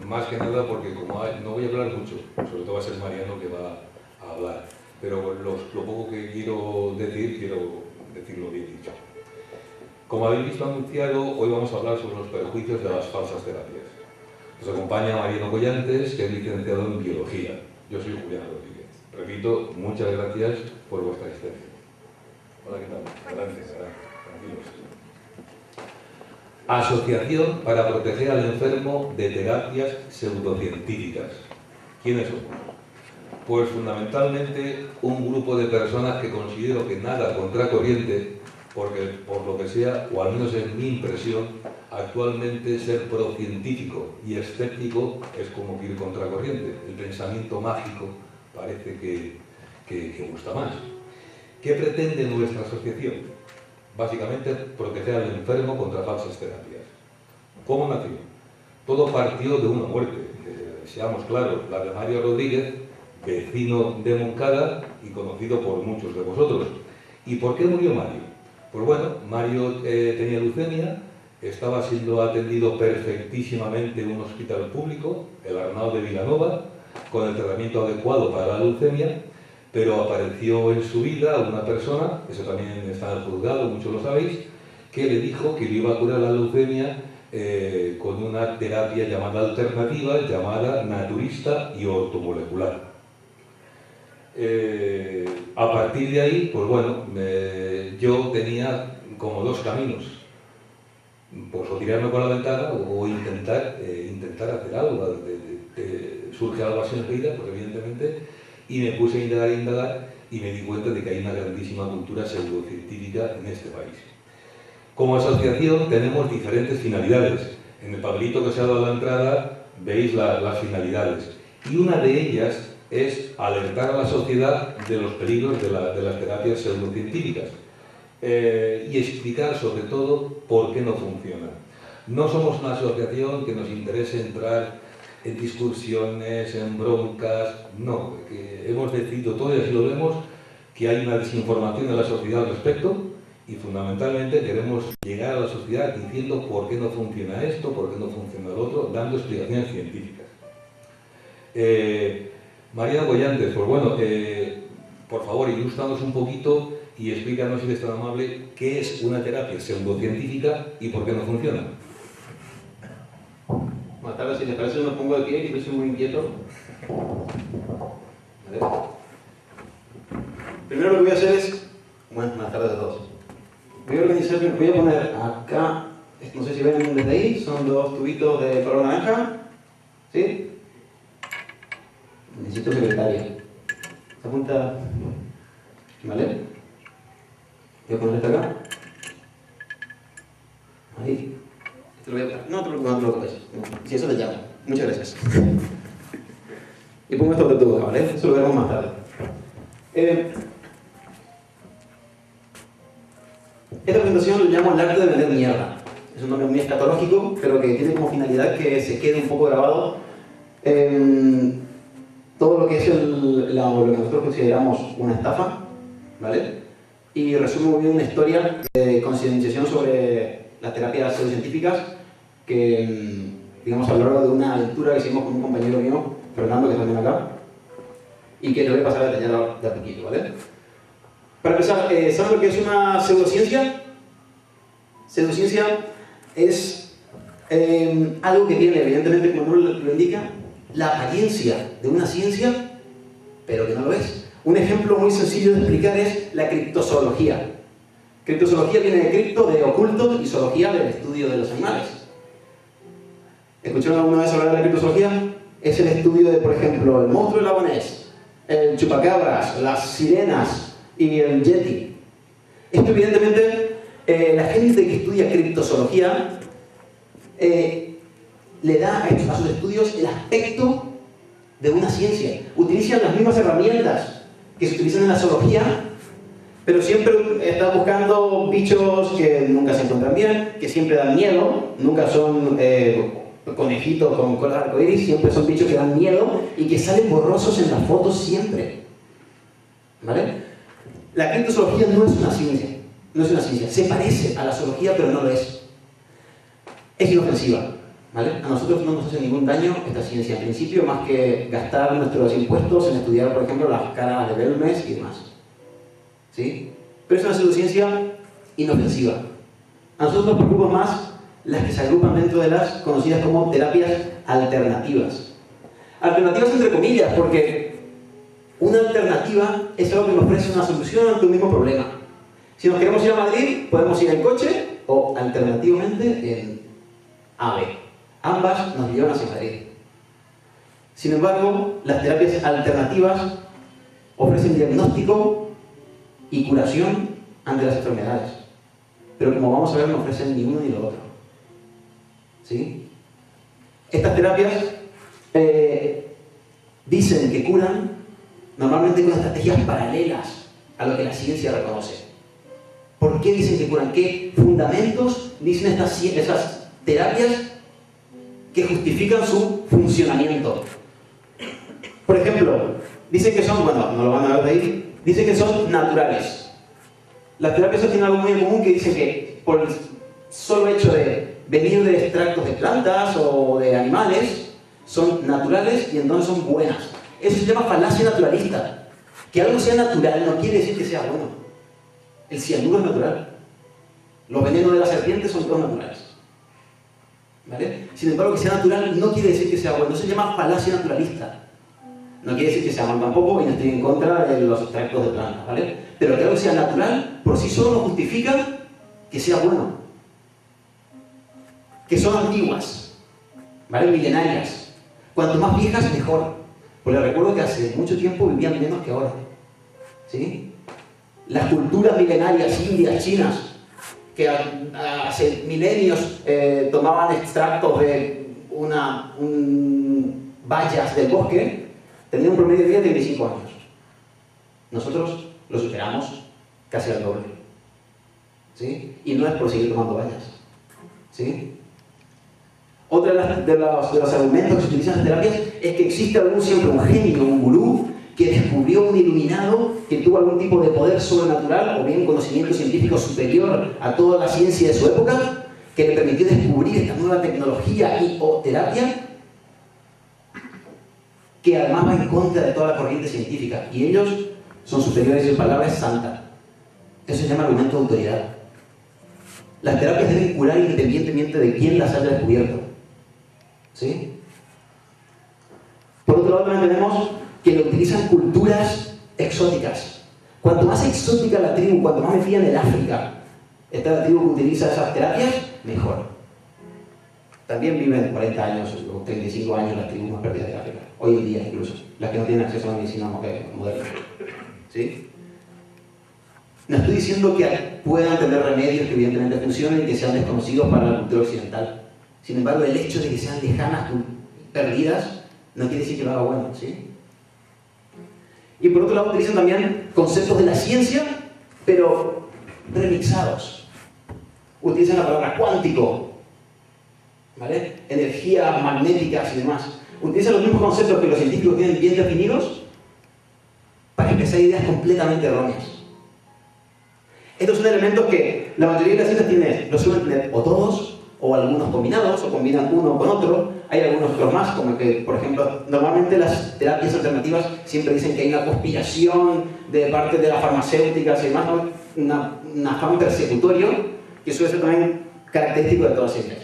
más que nada porque como no voy a hablar mucho, sobre todo va a ser Mariano que va a hablar, pero lo poco que quiero decirlo bien dicho. Como habéis visto anunciado, hoy vamos a hablar sobre los perjuicios de las falsas terapias. Nos acompaña Mariano Collantes, que es licenciado en Biología. Yo soy Julián Rodríguez. Repito, muchas gracias por vuestra asistencia. Hola, ¿qué tal? Adelante, tranquilos. Asociación para proteger al enfermo de terapias pseudocientíficas. ¿Quiénes somos? Pues fundamentalmente un grupo de personas que considero que nada contracorriente, porque por lo que sea, o al menos en mi impresión, actualmente ser procientífico y escéptico es como ir contracorriente. El pensamiento mágico parece que gusta más. ¿Qué pretende nuestra asociación? Básicamente, proteger al enfermo contra falsas terapias. ¿Cómo nació? Todo partió de una muerte, seamos claros, la de Mario Rodríguez, vecino de Moncada y conocido por muchos de vosotros. ¿Y por qué murió Mario? Pues bueno, Mario tenía leucemia, estaba siendo atendido perfectísimamente en un hospital público, el Arnau de Vilanova, con el tratamiento adecuado para la leucemia, pero apareció en su vida una persona, eso también está en el juzgado, muchos lo sabéis, que le dijo que le iba a curar la leucemia con una terapia llamada alternativa, llamada naturista y ortomolecular. A partir de ahí, pues bueno, yo tenía como dos caminos, pues o tirarme por la ventana o intentar hacer algo, surge algo así en vida, pues evidentemente, y me puse a indagar y me di cuenta de que hay una grandísima cultura pseudocientífica en este país. Como asociación tenemos diferentes finalidades. En el papelito que os he dado a la entrada veis las finalidades, y una de ellas es alertar a la sociedad de los peligros de las terapias pseudocientíficas y explicar sobre todo por qué no funcionan. No somos una asociación que nos interese entrar en discusiones, en broncas, no, que hemos decidido todos y así lo vemos, que hay una desinformación en la sociedad al respecto y fundamentalmente queremos llegar a la sociedad diciendo por qué no funciona esto, por qué no funciona lo otro, dando explicaciones científicas. Mariano Collantes, pues bueno, por favor, ilústranos un poquito y explícanos, si eres tan amable, qué es una terapia pseudocientífica y por qué no funciona. Buenas tardes, si les parece me pongo de pie, que yo soy muy inquieto. ¿Vale? Primero lo que voy a hacer es... Buenas tardes a todos. Voy a poner acá, no sé si ven desde ahí, son dos tubitos de color naranja. ¿Sí? Necesito secretaria. Esta punta... ¿Vale? Voy a poner esta acá. Ahí. No te preocupes. Si eso te llamo. Muchas gracias. Y pongo esto de todo, ¿vale? Eso lo veremos más tarde. Esta presentación lo llamo el arte de vender mierda. Es un nombre muy escatológico, pero que tiene como finalidad que se quede un poco grabado todo lo que es lo que nosotros consideramos una estafa, ¿vale? Y resume muy bien una historia de concientización sobre las terapias pseudocientíficas que, digamos, a lo largo de una aventura que hicimos con un compañero mío, Fernando, que está también acá, y que te voy a pasar a detallar de a poquito, ¿vale? Para empezar, ¿saben lo que es una pseudociencia? Pseudociencia es algo que tiene, evidentemente, como el nombre lo indica, la apariencia de una ciencia, pero que no lo es. Un ejemplo muy sencillo de explicar es la criptozoología. Criptozoología viene de cripto, de oculto, y zoología del estudio de los animales. ¿Escucharon alguna vez hablar de la criptozoología? Es el estudio de, por ejemplo, el monstruo del lago Ness, el chupacabras, las sirenas y el yeti. Esto, evidentemente, la gente que estudia criptozoología le da a sus estudios el aspecto de una ciencia. Utilizan las mismas herramientas que se utilizan en la zoología, pero siempre está buscando bichos que nunca se encuentran bien, que siempre dan miedo, nunca son conejitos con cola arcoíris, siempre son bichos que dan miedo y que salen borrosos en las fotos siempre. ¿Vale? La criptozoología no es una ciencia, se parece a la zoología, pero no lo es. Es inofensiva, ¿vale? A nosotros no nos hace ningún daño esta ciencia en principio, más que gastar nuestros impuestos en estudiar, por ejemplo, las caras de Belmes y demás. ¿Sí? Pero es una pseudociencia inofensiva. A nosotros nos preocupan más las que se agrupan dentro de las conocidas como terapias alternativas. Alternativas entre comillas, porque una alternativa es algo que nos ofrece una solución ante un mismo problema. Si nos queremos ir a Madrid, podemos ir en coche o alternativamente en AVE. Ambas nos llevan hacia Madrid. Sin embargo, las terapias alternativas ofrecen diagnóstico y curación ante las enfermedades. Pero como vamos a ver, no ofrecen ni uno ni lo otro. ¿Sí? Estas terapias dicen que curan normalmente con estrategias paralelas a lo que la ciencia reconoce. ¿Por qué dicen que curan? ¿Qué fundamentos dicen esas terapias que justifican su funcionamiento? Por ejemplo, dicen que son, bueno, no lo van a ver de ahí, dicen que son naturales. Las terapias tienen algo muy en común, que dicen que por el solo hecho de venir de extractos de plantas o de animales, son naturales y entonces son buenas. Eso se llama falacia naturalista. Que algo sea natural no quiere decir que sea bueno. El cianuro es natural. Los venenos de las serpientes son todos naturales. ¿Vale? Sin embargo, que sea natural no quiere decir que sea bueno. Eso se llama falacia naturalista. No quiere decir que sea malo tampoco, y no estoy en contra de los extractos de plantas, ¿vale? Pero que algo sea natural, por sí solo no justifica que sea bueno. Que son antiguas, ¿vale? Milenarias. Cuanto más viejas, mejor. Porque recuerdo que hace mucho tiempo vivían menos que ahora. ¿Sí? Las culturas milenarias, indias, chinas, que hace milenios tomaban extractos de bayas del bosque, tenían un promedio de vida de 25 años. Nosotros lo superamos casi al doble. ¿Sí? Y no es por seguir tomando bayas. ¿Sí? Otra de los argumentos que se utilizan en terapias es que existe siempre un genio, un gurú, que descubrió, un iluminado, que tuvo algún tipo de poder sobrenatural o bien conocimiento científico superior a toda la ciencia de su época, que le permitió descubrir esta nueva tecnología y o terapia, que además va en contra de toda la corriente científica, y ellos son superiores y su palabra es santa. Eso se llama argumento de autoridad. Las terapias deben curar independientemente de quién las haya descubierto. ¿Sí? Por otro lado, también tenemos que lo utilizan culturas exóticas. Cuanto más exótica la tribu, cuanto más metida en el África está la tribu que utiliza esas terapias, mejor. También viven 40 años o 35 años las tribus más perdidas de África, hoy en día incluso, las que no tienen acceso a la medicina moderna. ¿Sí? No estoy diciendo que puedan tener remedios que evidentemente funcionen y que sean desconocidos para la cultura occidental. Sin embargo, el hecho de que sean lejanas, perdidas, no quiere decir que lo haga bueno, ¿sí? Y por otro lado, utilizan también conceptos de la ciencia, pero remixados. Utilizan la palabra cuántico, ¿vale? Energías magnéticas y demás. Utilizan los mismos conceptos que los científicos tienen bien definidos para expresar ideas completamente erróneas. Estos son elementos que la mayoría de las ciencias los suelen tener o todos, o algunos combinados, o combinan uno con otro. Hay algunos otros más, como que, por ejemplo, normalmente las terapias alternativas siempre dicen que hay una conspiración de parte de las farmacéuticas y demás, ¿no? un afán persecutorio, que suele ser también característico de todas ellas.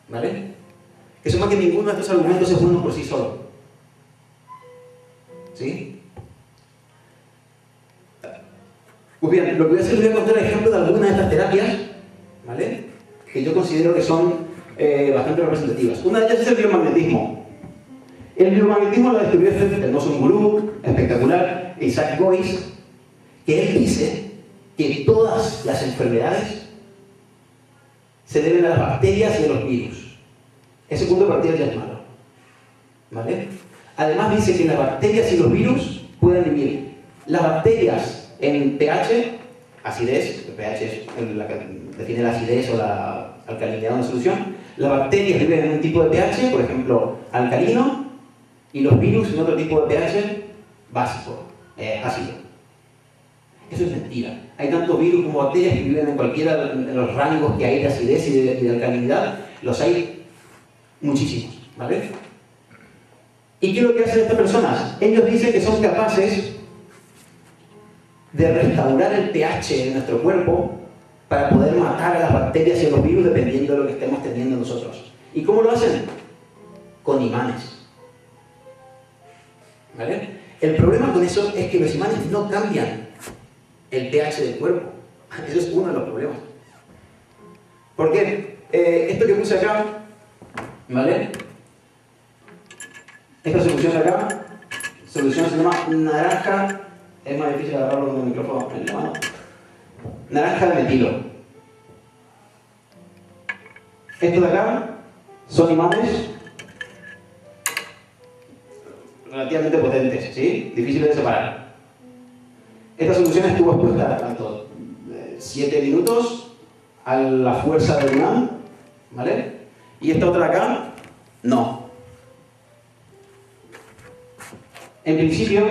¿Vale? Que suma que ninguno de estos argumentos es bueno por sí solo. ¿Sí? Pues bien, lo que voy a hacer es voy a contar el ejemplo de algunas de estas terapias, ¿vale? Que yo considero que son bastante representativas. Una de ellas es el biomagnetismo. El biomagnetismo lo describió este hermoso gurú espectacular, Isaac Goiz, que él dice que todas las enfermedades se deben a las bacterias y a los virus. Ese punto de partida ya es malo. ¿Vale? Además dice que las bacterias y los virus pueden vivir. Las bacterias en pH, acidez, el pH es la que define la acidez o la alcalinidad de una solución. Las bacterias viven en un tipo de pH, por ejemplo, alcalino, y los virus en otro tipo de pH básico, ácido. Eso es mentira. Hay tanto virus como bacterias que viven en cualquiera de los rangos que hay de acidez y de alcalinidad. Los hay Muchísimos, ¿vale? ¿Y qué es lo que hacen estas personas? Ellos dicen que son capaces de restaurar el pH de nuestro cuerpo para poder matar a las bacterias y a los virus dependiendo de lo que estemos teniendo nosotros. ¿Y cómo lo hacen? Con imanes. ¿Vale? El problema con eso es que los imanes no cambian el pH del cuerpo. Eso es uno de los problemas. ¿Por qué? Esto que puse acá, ¿vale? Esta solución de acá, solución se llama naranja, es más difícil agarrarlo con el micrófono en la mano. Naranja de metilo. Estos de acá son imanes relativamente potentes, ¿sí? Difíciles de separar. Esta solución estuvo expuesta tanto 7 minutos a la fuerza del imán, ¿vale? Y esta otra de acá, no. En principio,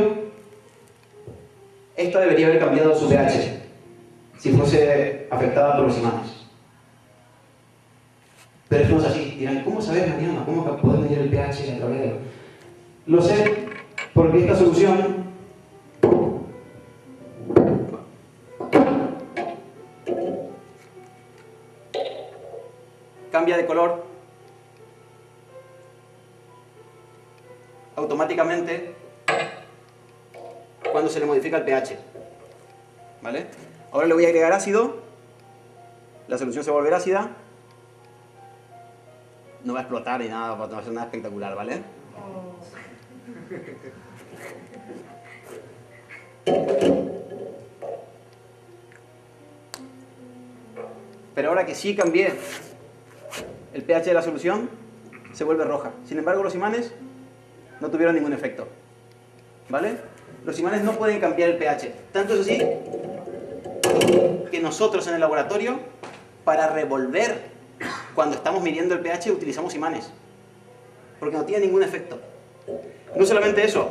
esta debería haber cambiado su pH si fuese afectada por los imanes. Pero esto no es así. Dirán, ¿cómo sabes, Mariano? ¿Cómo puedes medir el pH a través de...? Lo sé porque esta solución cambia de color automáticamente cuando se le modifica el pH. ¿Vale? Ahora le voy a agregar ácido, la solución se va a volver ácida, no va a explotar ni nada, no va a ser nada espectacular, ¿vale? Pero ahora que sí cambié el pH de la solución, se vuelve roja. Sin embargo, los imanes no tuvieron ningún efecto. ¿Vale? Los imanes no pueden cambiar el pH. Tanto es así que nosotros en el laboratorio, para revolver cuando estamos midiendo el pH, utilizamos imanes. Porque no tiene ningún efecto. No solamente eso,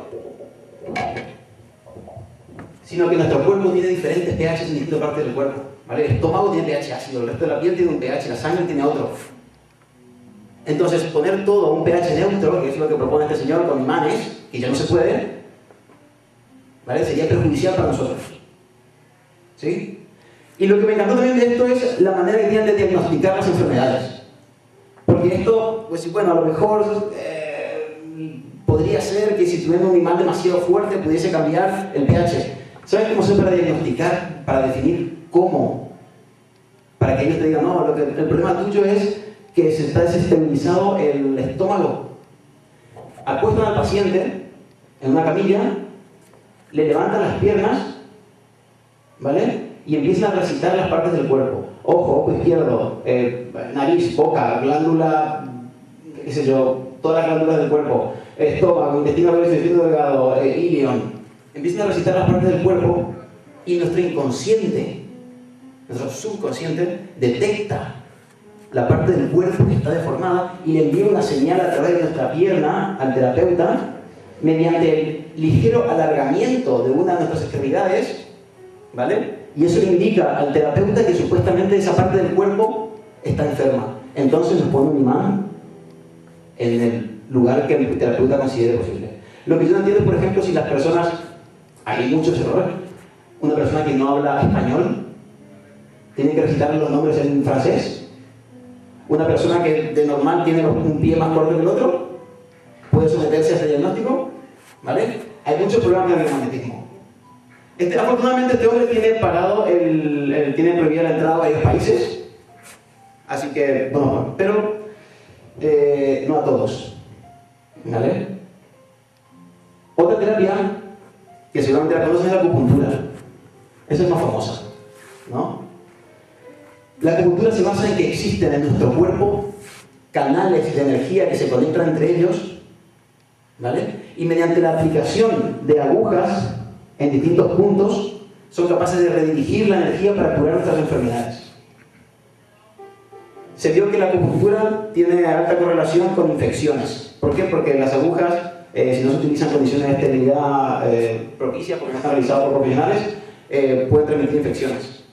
sino que nuestro cuerpo tiene diferentes pH en distintas partes del cuerpo. ¿Vale? El estómago tiene pH ácido, el resto de la piel tiene un pH, la sangre tiene otro. Entonces, poner todo a un pH neutro, que es lo que propone este señor con imanes, que ya no se puede, ¿vale? Sería perjudicial para nosotros. ¿Sí? Y lo que me encantó también de esto es la manera que tienen de diagnosticar las enfermedades. Porque esto, pues bueno, a lo mejor podría ser que si tuviera un imán demasiado fuerte pudiese cambiar el pH. ¿Sabes cómo se para diagnosticar, para definir cómo? Para que ellos te digan, no, el problema tuyo es que se está desestabilizado el estómago. Acuestan al paciente en una camilla, le levantan las piernas, ¿vale? Y empiezan a recitar las partes del cuerpo. Ojo izquierdo, nariz, boca, glándula, qué sé yo, todas las glándulas del cuerpo, estómago, intestino grueso, intestino delgado, ilion. Empiezan a recitar las partes del cuerpo y nuestro inconsciente, nuestro subconsciente, detecta la parte del cuerpo que está deformada y le envía una señal a través de nuestra pierna al terapeuta mediante el ligero alargamiento de una de nuestras extremidades, ¿vale? Y eso le indica al terapeuta que supuestamente esa parte del cuerpo está enferma. Entonces nos pone un imán en el lugar que el terapeuta considere posible. Lo que yo no entiendo es, por ejemplo, si las personas... Hay muchos errores. Una persona que no habla español tiene que recitar los nombres en francés. Una persona que de normal tiene un pie más corto que el otro puede someterse a ese diagnóstico, ¿vale? Hay muchos problemas de biomagnetismo. Afortunadamente este hombre tiene parado, tiene prohibida la entrada a varios países, así que, bueno, pero no a todos, ¿vale? Otra terapia que seguramente la conocen es la acupuntura. Esa es más famosa, ¿no? La acupuntura se basa en que existen en nuestro cuerpo canales de energía que se conectan entre ellos, ¿vale? Y mediante la aplicación de agujas en distintos puntos son capaces de redirigir la energía para curar nuestras enfermedades. Se vio que la acupuntura tiene alta correlación con infecciones. ¿Por qué? Porque las agujas, si no se utilizan condiciones de esterilidad propicias, porque no están realizadas por profesionales, pueden transmitir infecciones.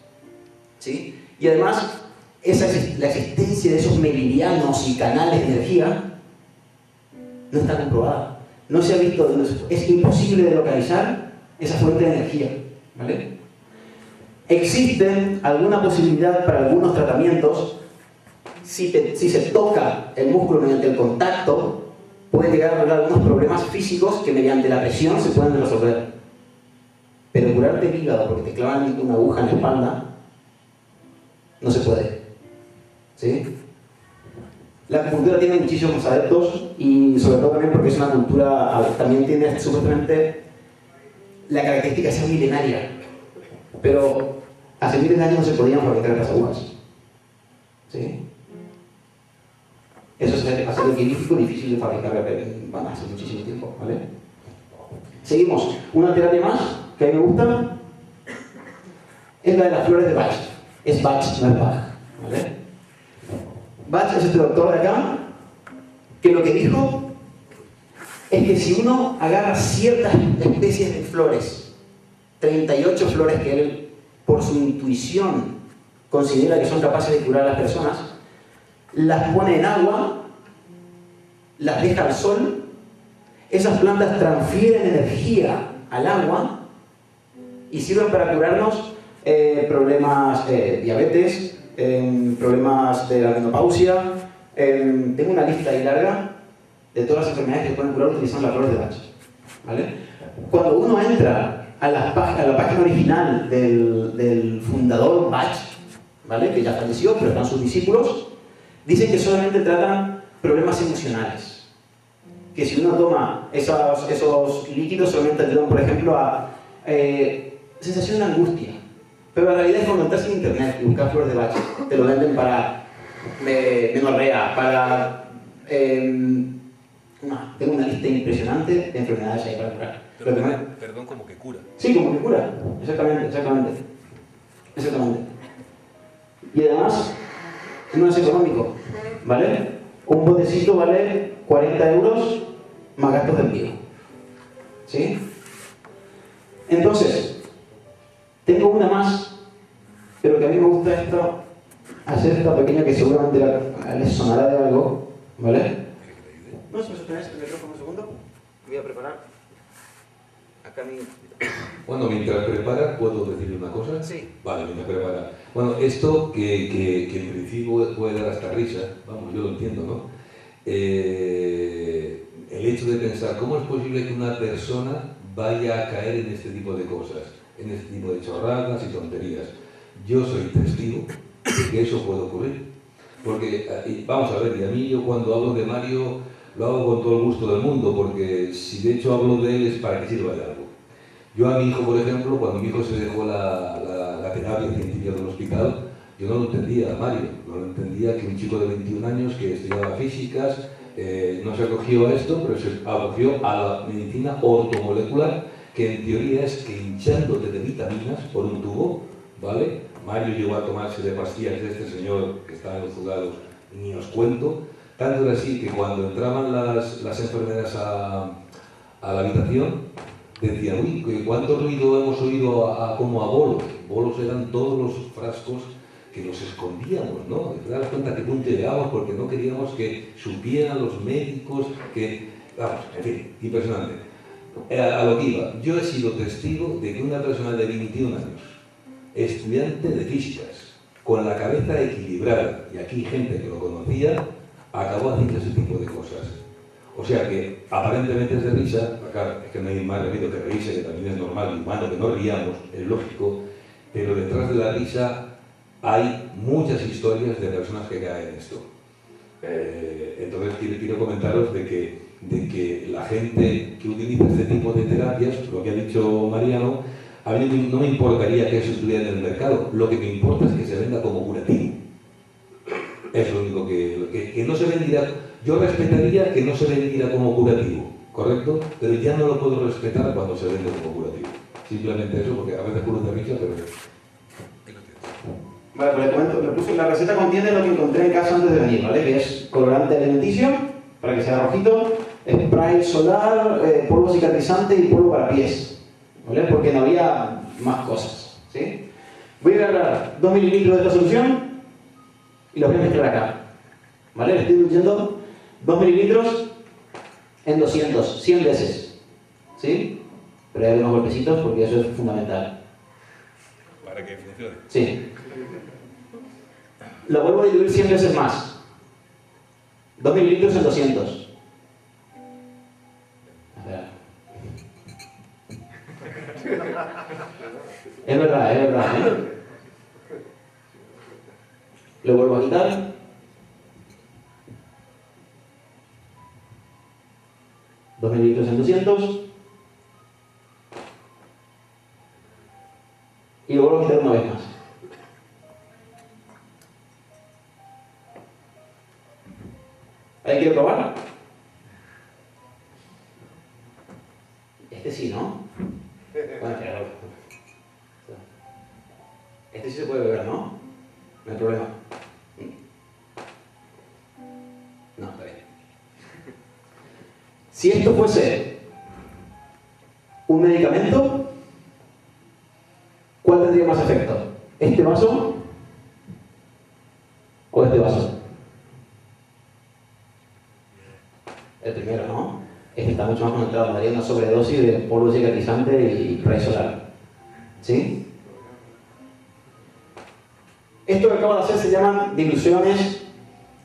¿Sí? Y además, la existencia de esos meridianos y canales de energía no está comprobada. No se ha visto, es imposible de localizar esa fuente de energía, ¿vale? Existe alguna posibilidad para algunos tratamientos, si se toca el músculo mediante el contacto, puede llegar a arreglar algunos problemas físicos que mediante la presión se pueden resolver. Pero curarte el hígado porque te clavan una aguja en la espalda, no se puede. ¿Sí? La acupuntura tiene muchísimos adeptos y sobre todo también porque es una cultura, también tiene supuestamente la característica de ser milenaria. Pero hace miles de años no se podían fabricar las agujas. ¿Sí? Eso es algo quirúrgico difícil de fabricar hace muchísimo tiempo, ¿vale? Seguimos. Una terapia más que a mí me gusta es la de las flores de Bach. Es Bach, no es Bach, ¿vale? Bach es este doctor de acá que lo que dijo es que si uno agarra ciertas especies de flores, 38 flores que él por su intuición considera que son capaces de curar a las personas, las pone en agua, las deja al sol, esas plantas transfieren energía al agua y sirven para curarnos problemas de diabetes, problemas de la menopausia. Tengo una lista ahí larga de todas las enfermedades que se pueden curar utilizando las flores de Bach, ¿vale? Cuando uno entra a la página original del fundador Bach, ¿vale? Que ya falleció, pero están sus discípulos, dicen que solamente tratan problemas emocionales. Que si uno toma esos líquidos solamente ayudan, por ejemplo, a sensación de angustia. Pero la realidad es cuando entras en internet y buscas flores de Bach, te lo venden para menorrea, para... tengo una lista impresionante de enfermedades ahí para curar. Perdón, como que cura. Sí, como que cura. Exactamente. Y además, no es económico, ¿vale? Un botecito vale 40 euros más gastos de envío. ¿Sí? Entonces, tengo una más, pero que a mí me gusta hacer esta pequeña que seguramente les sonará de algo, ¿vale? No, si me sostenéis el micrófono un segundo, voy a preparar acá mi... Bueno, mientras prepara, ¿puedo decirle una cosa? Sí. Vale, mientras prepara. Bueno, esto que en principio puede dar hasta risa, vamos, yo lo entiendo, ¿no? El hecho de pensar, ¿cómo es posible que una persona vaya a caer en este tipo de cosas, en este tipo de chorradas y tonterías? Yo soy testigo de que eso puede ocurrir. Porque, vamos a ver, y a mí yo cuando hablo de Mario lo hago con todo el gusto del mundo, porque si de hecho hablo de él es para que sirva de algo. Yo a mi hijo, por ejemplo, cuando mi hijo se dejó la terapia científica del hospital, yo no lo entendía, Mario, no lo entendía que un chico de 21 años que estudiaba físicas, no se acogió a esto, pero se acogió a la medicina ortomolecular, que en teoría es que hinchándote de vitaminas por un tubo, ¿vale? Mario llegó a tomarse de pastillas de este señor que estaba en los juzgados, ni os cuento. Tanto era así que cuando entraban las enfermeras a la habitación, decían, uy, ¿cuánto ruido hemos oído como a bolos? Bolos eran todos los frascos que los escondíamos, ¿no? Te das cuenta que punteábamos porque no queríamos que supieran los médicos que... Vamos, en fin, impresionante. A lo que iba, yo he sido testigo de que una persona de 21 años, estudiante de físicas, con la cabeza equilibrada, y aquí gente que lo conocía, acabó haciendo ese tipo de cosas. O sea que, aparentemente es de risa, acá es que no hay más remedio que reírse, que también es normal y humano que no riamos, es lógico, pero detrás de la risa hay muchas historias de personas que caen en esto. Entonces quiero comentaros de que la gente que utiliza este tipo de terapias, lo que ha dicho Mariano, a mí no me importaría que eso estuviera en el mercado, lo que me importa es que se venda como curativo. Es lo único que no se vendiera. Yo respetaría que no se vendiera como curativo, ¿correcto? Pero ya no lo puedo respetar cuando se vende como curativo. Simplemente eso, porque a veces juro de risa, pero... Vale, pues le comento, la receta contiene lo que encontré en casa antes de venir, ¿vale? Que es colorante alimenticio, para que sea rojito, spray solar, polvo cicatrizante y polvo para pies, ¿vale? Porque no había más cosas, ¿sí? Voy a agarrar 2 mililitros de esta solución y los voy a mezclar acá, ¿vale? Le estoy diluyendo 2 mililitros en 200, 100 veces. ¿Sí? Pero hay unos golpecitos porque eso es fundamental. Para que funcione. Sí. Lo vuelvo a diluir 100 veces más. 2 mililitros en 200. A ver. Es verdad, ¿eh? Lo vuelvo a quitar. Dos mililitros en 200. Y lo vuelvo a quitar una vez más. ¿Alguien quiere probar? Este sí, ¿no? Bueno, claro. Este sí se puede beber, ¿no? No hay problema. No, está bien. Si esto fuese un medicamento, ¿cuál tendría más efecto? ¿Este vaso o este vaso? El primero, ¿no? Este está mucho más conectado, daría una sobredosis de polvo cicatrizante y ray solar. ¿Sí? Esto que acabo de hacer se llaman diluciones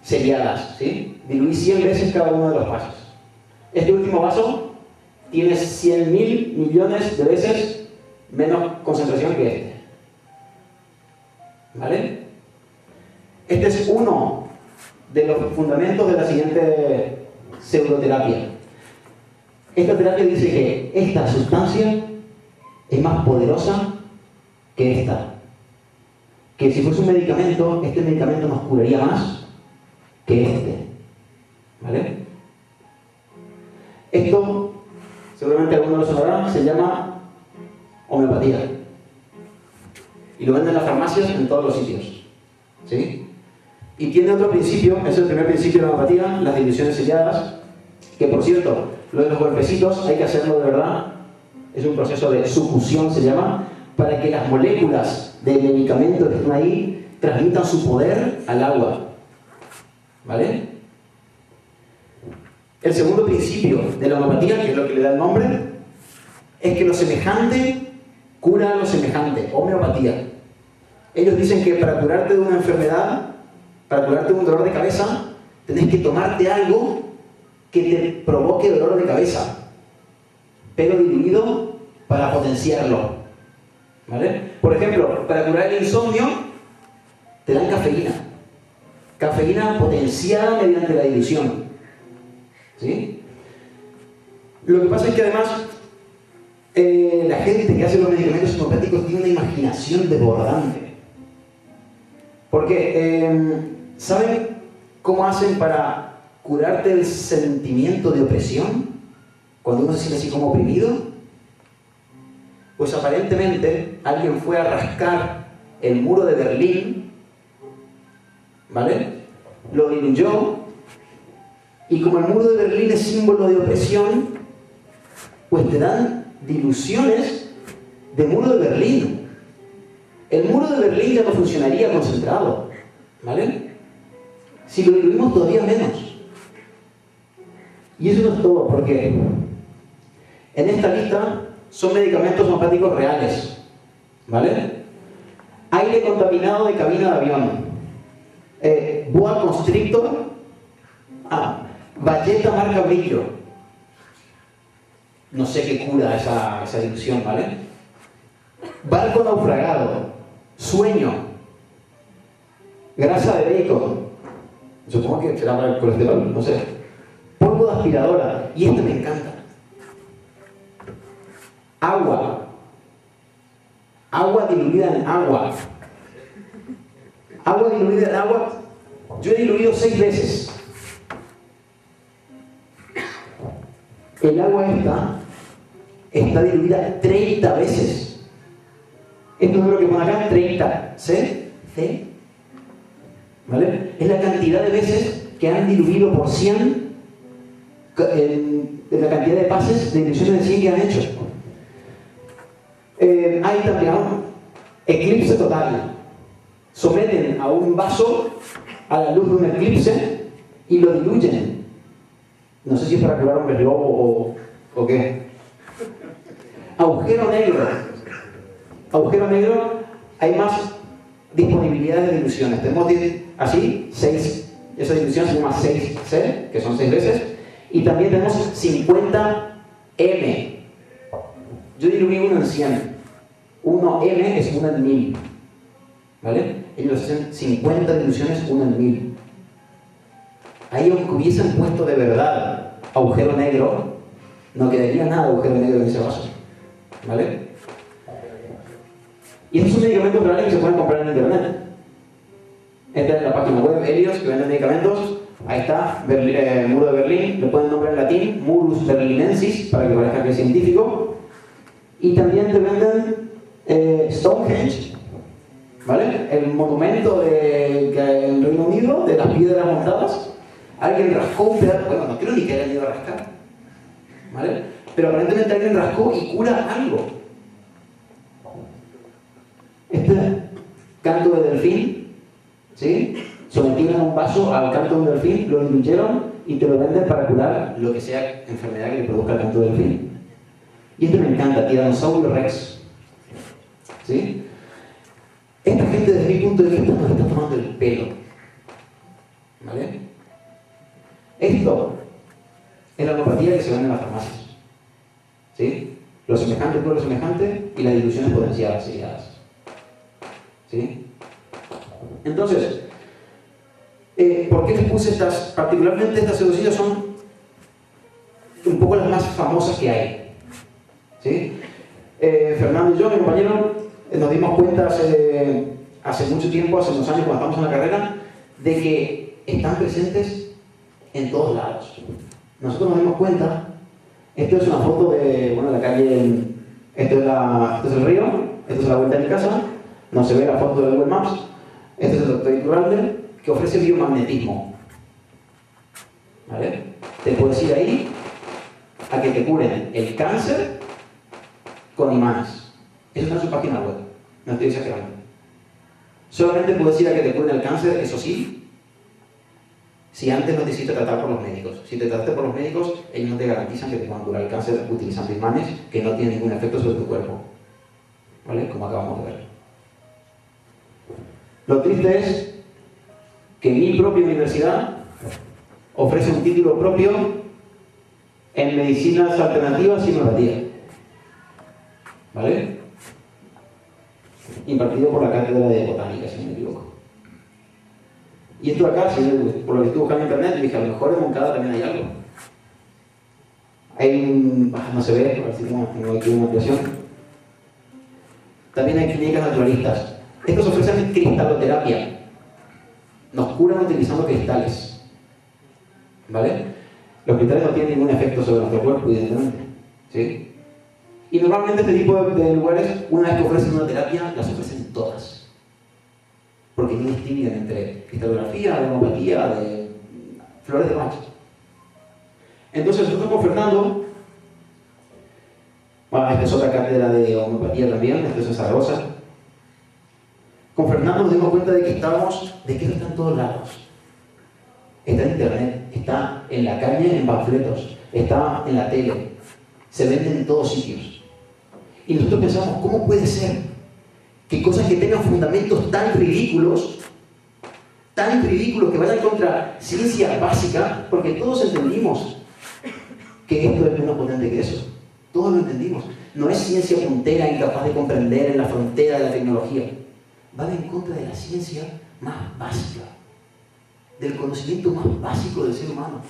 seriadas, ¿sí? Diluí 100 veces cada uno de los vasos. Este último vaso tiene 100.000 millones de veces menos concentración que este. ¿Vale? Este es uno de los fundamentos de la siguiente pseudoterapia. Esta terapia dice que esta sustancia es más poderosa que esta. Que si fuese un medicamento, este medicamento nos curaría más que este. ¿Vale? Esto, seguramente alguno lo sonará, se llama homeopatía. Y lo venden en las farmacias en todos los sitios. ¿Sí? Y tiene otro principio, es el primer principio de la homeopatía, las diluciones selladas, que por cierto, lo de los golpecitos hay que hacerlo de verdad, es un proceso de succión se llama, para que las moléculas del medicamento que están ahí transmitan su poder al agua. ¿Vale? El segundo principio de la homeopatía, que es lo que le da el nombre, es que lo semejante cura a lo semejante, homeopatía. Ellos dicen que para curarte de una enfermedad, para curarte de un dolor de cabeza, tenés que tomarte algo que te provoque dolor de cabeza, pero diluido para potenciarlo. ¿Vale? Por ejemplo, para curar el insomnio, te dan cafeína. Cafeína potenciada mediante la dilución. ¿Sí? Lo que pasa es que además, la gente que hace los medicamentos homeopáticos tiene una imaginación desbordante. Porque, ¿saben cómo hacen para curarte el sentimiento de opresión? Cuando uno se siente así como oprimido. Pues aparentemente alguien fue a rascar el muro de Berlín, ¿vale? Lo diluyó, y como el muro de Berlín es símbolo de opresión, pues te dan diluciones de muro de Berlín. El muro de Berlín ya no funcionaría concentrado, ¿vale? Si lo diluimos todavía menos. Y eso no es todo, porque en esta lista son medicamentos homeopáticos reales, ¿vale? Aire contaminado de cabina de avión, boa constrictor, valleta marca brillo. No sé qué cura esa dilución, ¿vale? Barco naufragado, sueño, grasa de bacon, supongo que será para el colesterol, no sé. Polvo de aspiradora, y este me encanta. Agua diluida en agua. Agua diluida en agua, yo he diluido 6 veces. El agua está diluida 30 veces. Esto es lo que pone acá, 30. ¿C? ¿Vale? Es la cantidad de veces que han diluido por 100 de la cantidad de pases de diluciones de 100 que han hecho. Hay también eclipse total. Someten a un vaso a la luz de un eclipse y lo diluyen. No sé si es para curar hombres lobo o qué. Agujero negro. Agujero negro, hay más disponibilidades de diluciones. Tenemos así 6. Esa dilución se llama 6C, que son 6 veces. Y también tenemos 50M. Yo diluí 1 en 100. 1M es 1 en 1000. ¿Vale? Ellos hacen 50 diluciones 1 en 1000. Ahí, aunque hubiesen puesto de verdad agujero negro, no quedaría nada de agujero negro en ese vaso. ¿Vale? Y estos son medicamentos reales que se pueden comprar en internet. Esta es la página web Helios, que vende medicamentos. Ahí está, Muro de Berlín, le ponen nombre en latín, Murus berlinensis, para que parezca que es científico. Y también te venden Stonehenge, ¿vale? El monumento en Reino Unido, de las piedras montadas. Alguien rascó un pedazo, bueno, no creo ni que hayan ido a rascar, ¿vale? Pero aparentemente alguien rascó y cura algo. Este canto de delfín, ¿sí? Sometieron un vaso al canto de un delfín, lo diluyeron y te lo venden para curar lo que sea enfermedad que le produzca el canto de delfín. Y este me encanta, Tyrannosaurus Rex, ¿sí? Esta gente, desde mi punto de vista, nos está tomando el pelo, ¿vale? Esto es la homeopatía que se vende en las farmacias, ¿sí? Lo semejante por lo semejante y las diluciones potenciadas selladas, ¿sí? Entonces, ¿por qué les puse estas? Particularmente estas seducillas son un poco las más famosas que hay, ¿sí? Fernando y yo, mi compañero, nos dimos cuenta hace mucho tiempo, hace unos años cuando estamos en la carrera, de que están presentes en todos lados. Nosotros nos dimos cuenta, esto es una foto de, bueno, la calle, esto es el río, esto es la vuelta de mi casa, no se ve la foto del Google Maps, este es el doctor Iturralde, que ofrece biomagnetismo, ¿vale? Te puedes ir ahí a que te curen el cáncer con imanes. Eso está en su página web, no estoy exagerando. Solamente puedes ir a que te curen el cáncer, eso sí, si antes no te hiciste tratar por los médicos. Si te trataste por los médicos, ellos no te garantizan que te puedan curar el cáncer utilizando imanes que no tienen ningún efecto sobre tu cuerpo, ¿vale? Como acabamos de ver. Lo triste es que mi propia universidad ofrece un título propio en medicinas alternativas y homeopatía, ¿vale? Impartido por la cátedra de botánica, si no me equivoco. Y esto acá, por lo que estuve buscando en internet, dije, a lo mejor en Moncada también hay algo. Hay un... no se ve, a ver si tengo aquí una ampliación. También hay clínicas naturalistas. Estos ofrecen cristaloterapia. Nos curan utilizando cristales, ¿vale? Los cristales no tienen ningún efecto sobre nuestro cuerpo, evidentemente, ¿sí? Y normalmente este tipo de lugares, una vez que ofrecen una terapia, las ofrecen todas. Porque no distinguen entre cristalografía, de homeopatía, de flores de Bach. Entonces nosotros con Fernando, esta es otra cátedra de homeopatía también, esta es en Zaragoza. Con Fernando nos dimos cuenta de que esto está en todos lados. Está en internet, está en la calle, en panfletos, está en la tele, se vende en todos sitios. Y nosotros pensamos, ¿cómo puede ser que cosas que tengan fundamentos tan ridículos que vayan contra ciencia básica? Porque todos entendimos que esto es menos potente que eso. Todos lo entendimos. No es ciencia puntera, incapaz de comprender en la frontera de la tecnología. Van en contra de la ciencia más básica, del conocimiento más básico del ser humano.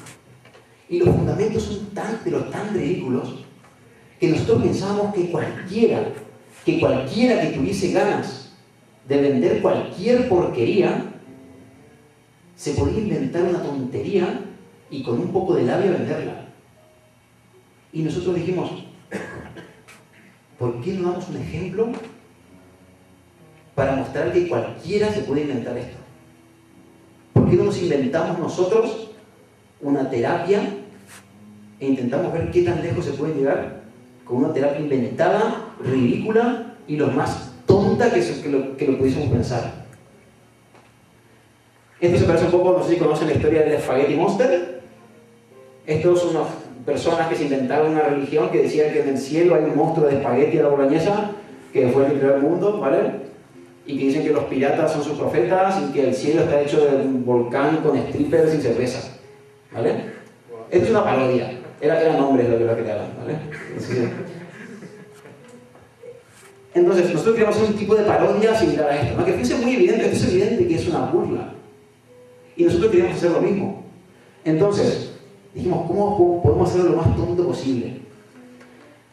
Y los fundamentos son pero tan ridículos que nosotros pensábamos que cualquiera que tuviese ganas de vender cualquier porquería se podía inventar una tontería y con un poco de labia venderla. Y nosotros dijimos, ¿por qué no damos un ejemplo para mostrar que cualquiera se puede inventar esto? ¿Por qué no nos inventamos nosotros una terapia e intentamos ver qué tan lejos se puede llegar con una terapia inventada, ridícula y lo más tonta que lo pudiésemos pensar? Esto se parece un poco, no sé si conocen la historia del Spaghetti Monster. Estos son unas personas que se inventaron una religión que decía que en el cielo hay un monstruo de espagueti a la boloñesa que fue el que creó el mundo, ¿vale? Y que dicen que los piratas son sus profetas y que el cielo está hecho de un volcán con strippers y cerveza, ¿vale? Esto es una parodia, eran hombres los que lo crearon, ¿vale? Entonces, nosotros queríamos hacer un tipo de parodia similar a esto, ¿no? Que fuese muy evidente, esto es evidente que es una burla. Y nosotros queríamos hacer lo mismo. Entonces, dijimos, ¿cómo podemos hacerlo lo más tonto posible?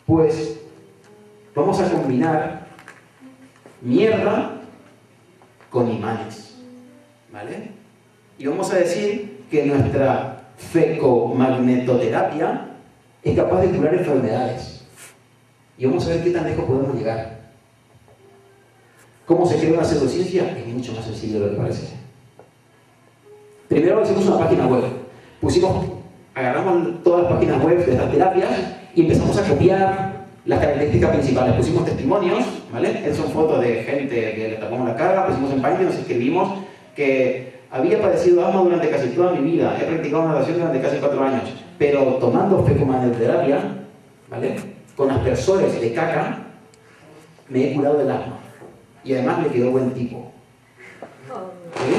Pues, vamos a combinar mierda con imanes, ¿vale? Y vamos a decir que nuestra fecomagnetoterapia es capaz de curar enfermedades. Y vamos a ver qué tan lejos podemos llegar. ¿Cómo se crea una pseudociencia? Es mucho más sencillo de lo que parece. Primero hicimos una página web. Agarramos todas las páginas web de estas terapias y empezamos a copiar las características principales. Pusimos testimonios, ¿vale? Esas son fotos de gente que le tapamos la cara, pusimos en Paint y nos escribimos que había padecido asma durante casi toda mi vida, he practicado natación durante casi 4 años, pero tomando fecomagnetoterapia, ¿vale? Con aspersores de caca, me he curado del asma. Y además me quedó buen tipo. ¿Sí?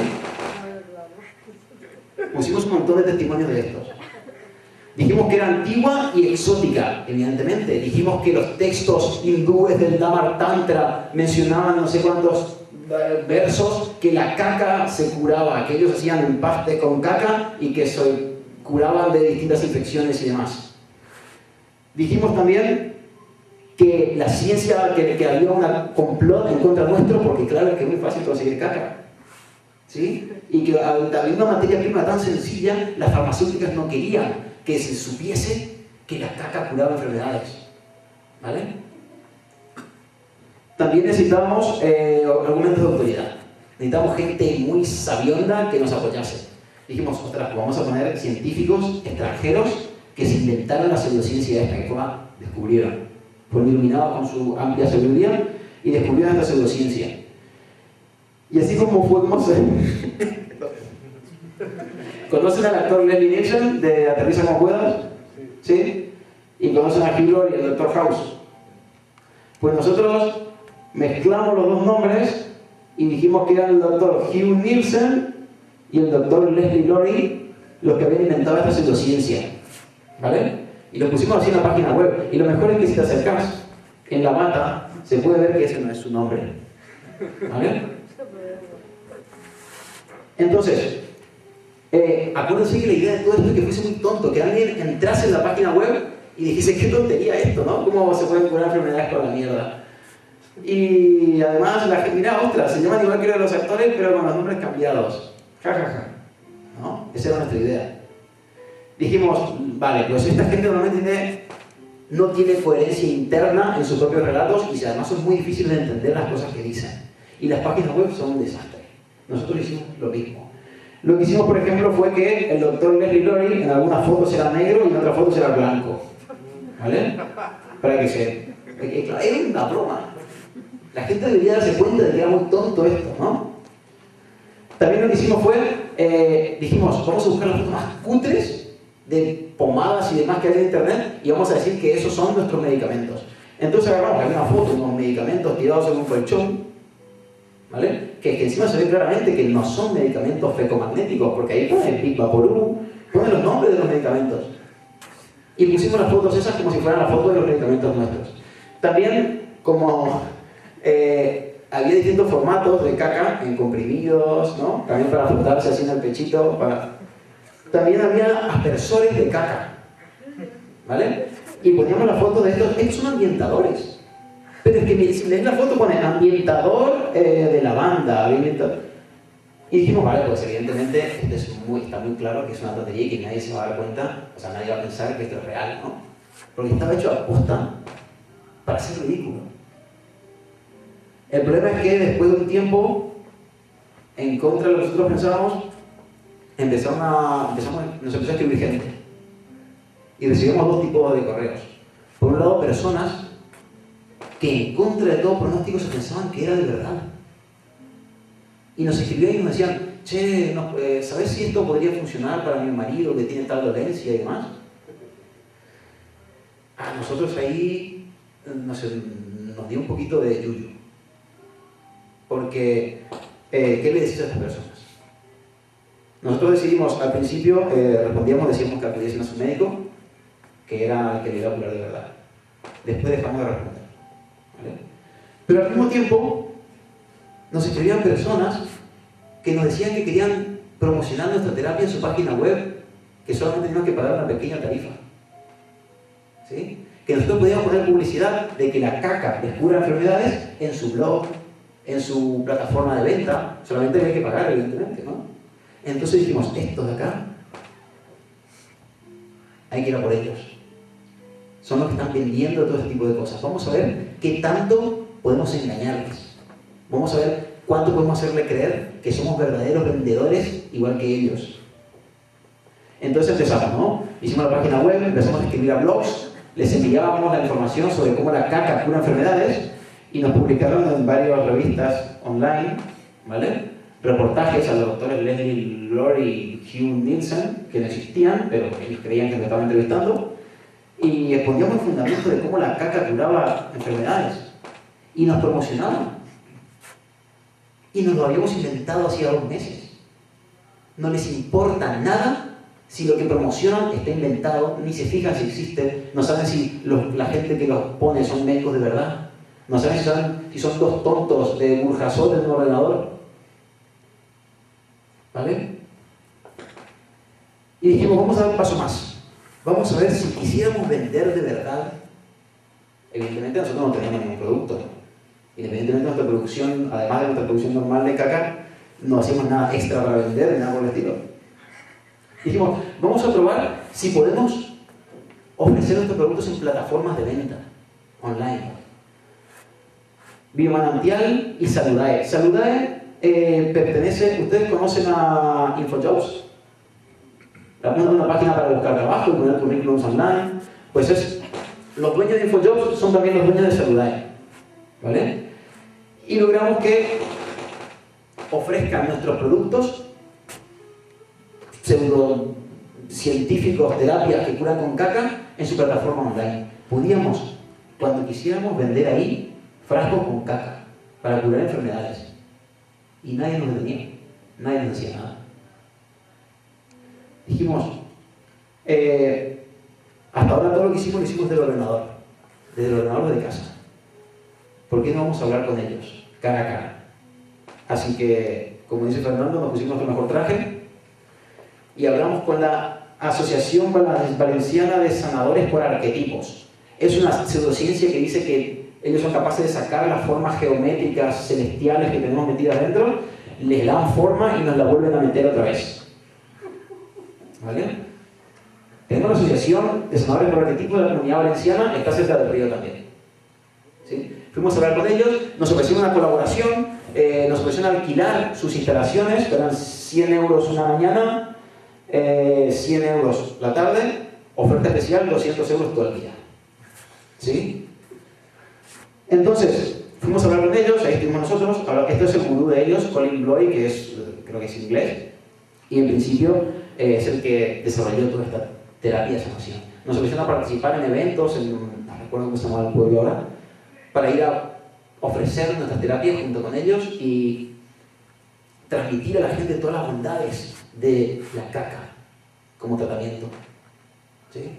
Pusimos un montón de testimonios de estos. Dijimos que era antigua y exótica, evidentemente. Dijimos que los textos hindúes del Dhamma Tantra mencionaban no sé cuántos versos que la caca se curaba, que ellos hacían empaste con caca y que se curaban de distintas infecciones y demás. Dijimos también que la ciencia, que había una complot en contra nuestro, porque claro que es muy fácil conseguir caca, ¿sí? Y que había una materia prima tan sencilla, las farmacéuticas no querían que se supiese que la caca curaba enfermedades, ¿vale? También necesitábamos argumentos de autoridad. Necesitamos gente muy sabionda que nos apoyase. Dijimos, ostras, vamos a poner científicos extranjeros que se inventaron la pseudociencia esta, que descubrieron. Fueron iluminados con su amplia sabiduría y descubrieron esta pseudociencia. Y así como fuimos... ¿Conocen al actor Leslie Nielsen de Aterriza como puedas? ¿Sí? Y conocen a Hugh Laurie y al Dr. House. Pues nosotros mezclamos los dos nombres y dijimos que eran el Dr. Hugh Nielsen y el Dr. Leslie Laurie los que habían inventado esta pseudociencia, ¿vale? Y los pusimos así en la página web. Y lo mejor es que si te acercas en la bata, se puede ver que ese no es su nombre, ¿vale? Entonces, acuérdense que la idea de todo esto es que fuese muy tonto, que alguien entrase en la página web y dijese, qué tontería esto, ¿no? ¿Cómo se pueden curar enfermedades con la mierda? Y además la gente, mira, ostras, se llaman igual que los actores, pero con los nombres cambiados. Ja, ja, ja. ¿No? Esa era nuestra idea. Dijimos, vale, pues esta gente normalmente no tiene coherencia interna en sus propios relatos y además son muy difíciles de entender las cosas que dicen. Y las páginas web son un desastre. Nosotros hicimos lo mismo. Lo que hicimos, por ejemplo, fue que el Dr. Leslie Laurie en algunas fotos era negro y en otras fotos era blanco. ¿Vale? Para que se... Claro, era una broma. La gente debería darse cuenta de que era muy tonto esto, ¿no? También lo que hicimos fue, dijimos, vamos a buscar las fotos más cutres de pomadas y demás que hay en internet y vamos a decir que esos son nuestros medicamentos. Entonces agarramos una foto de unos medicamentos tirados en un colchón, ¿vale? Que encima se ve claramente que no son medicamentos fecomagnéticos, porque ahí pone el Big Vaporub, pone los nombres de los medicamentos. Y pusimos las fotos esas como si fueran las fotos de los medicamentos nuestros. También, como había distintos formatos de caca en comprimidos, ¿no? También para frotarse así en el pechito, también había aspersores de caca, ¿vale? Y poníamos la foto de estos son ambientadores. Pero es que si lees la foto pone ambientador de lavanda, y dijimos, vale, pues evidentemente está muy claro que es una tontería y que nadie se va a dar cuenta, o sea, nadie va a pensar que esto es real, ¿no? Porque estaba hecho a posta para ser ridículo. El problema es que después de un tiempo, en contra de lo que nosotros pensábamos, nos empezó a escribir gente. Y recibimos dos tipos de correos. Por un lado, personas que en contra de todo pronóstico se pensaban que era de verdad. Y nos escribían y nos decían, che, ¿sabes si esto podría funcionar para mi marido que tiene tal dolencia y demás? a nosotros ahí nos dio un poquito de yuyu. Porque, ¿qué le decís a estas personas? Nosotros decidimos, al principio, decíamos que acudiesen a su médico, que era el que le iba a curar de verdad. Después dejamos de responder. ¿Vale? Pero al mismo tiempo, nos escribían personas que nos decían que querían promocionar nuestra terapia en su página web, que solamente teníamos que pagar una pequeña tarifa. ¿Sí? Que nosotros podíamos poner publicidad de que la caca les cura enfermedades en su blog, en su plataforma de venta, solamente había que pagar, evidentemente, ¿no? Entonces dijimos, estos de acá, hay que ir a por ellos. Son los que están vendiendo todo este tipo de cosas. Vamos a ver qué tanto podemos engañarles. Vamos a ver cuánto podemos hacerle creer que somos verdaderos vendedores igual que ellos. Entonces empezamos, ¿no? Hicimos la página web, empezamos a escribir a blogs, les enviábamos la información sobre cómo la caca cura enfermedades y nos publicaron en varias revistas online, ¿vale? Reportajes a los doctores Leslie Lore y Hugh Nielsen, que no existían, pero ellos creían que nos estaban entrevistando, y exponíamos el fundamento de cómo la caca curaba enfermedades. Y nos promocionaban. Y nos lo habíamos inventado hacía 2 meses. No les importa nada si lo que promocionan está inventado, ni se fijan si existe, no saben si la gente que los pone son médicos de verdad, no saben si son 2 tontos de Burjasot en un ordenador. ¿Vale? Y dijimos, vamos a dar un paso más. Vamos a ver si quisiéramos vender de verdad. Evidentemente nosotros no teníamos ningún producto. Independientemente de nuestra producción, además de nuestra producción normal de caca, no hacíamos nada extra para vender, ni nada por el estilo. Dijimos, vamos a probar si podemos ofrecer nuestros productos en plataformas de venta online. Biomanantial y Saludae. Saludae pertenece, ¿ustedes conocen a InfoJobs? Una página para buscar trabajo y poner currículums online. Pues los dueños de InfoJobs son también los dueños de Saludae, ¿vale? Y logramos que ofrezcan nuestros productos pseudocientíficos, terapias que curan con caca en su plataforma online. Podíamos, cuando quisiéramos, vender ahí frascos con caca para curar enfermedades. Y nadie nos detenía, nadie nos decía nada. Dijimos, hasta ahora todo lo que hicimos lo hicimos desde el ordenador de casa. ¿Por qué no vamos a hablar con ellos, cara a cara? Así que, como dice Fernando, nos pusimos nuestro mejor traje y hablamos con la Asociación Valenciana de Sanadores por Arquetipos. Es una pseudociencia que dice que ellos son capaces de sacar las formas geométricas celestiales que tenemos metidas dentro, les dan forma y nos la vuelven a meter otra vez. ¿Vale? Tenemos la Asociación de Sanadores por Arquetipos de la Comunidad Valenciana, está cerca del río también. ¿Sí? Fuimos a hablar con ellos, nos ofrecieron una colaboración, nos ofrecieron alquilar sus instalaciones, que eran 100 euros una mañana, 100 euros la tarde, oferta especial, 200 euros todo el día. ¿Sí? Entonces, fuimos a hablar con ellos, ahí estuvimos nosotros, este es el gurú de ellos, Colin Bloy, que creo que es inglés, y en principio es el que desarrolló toda esta terapia de sanación. Nos ofrecieron a participar en eventos, no recuerdo cómo se llama el pueblo ahora, para ir a ofrecer nuestras terapias junto con ellos y transmitir a la gente todas las bondades de la caca como tratamiento. ¿Sí?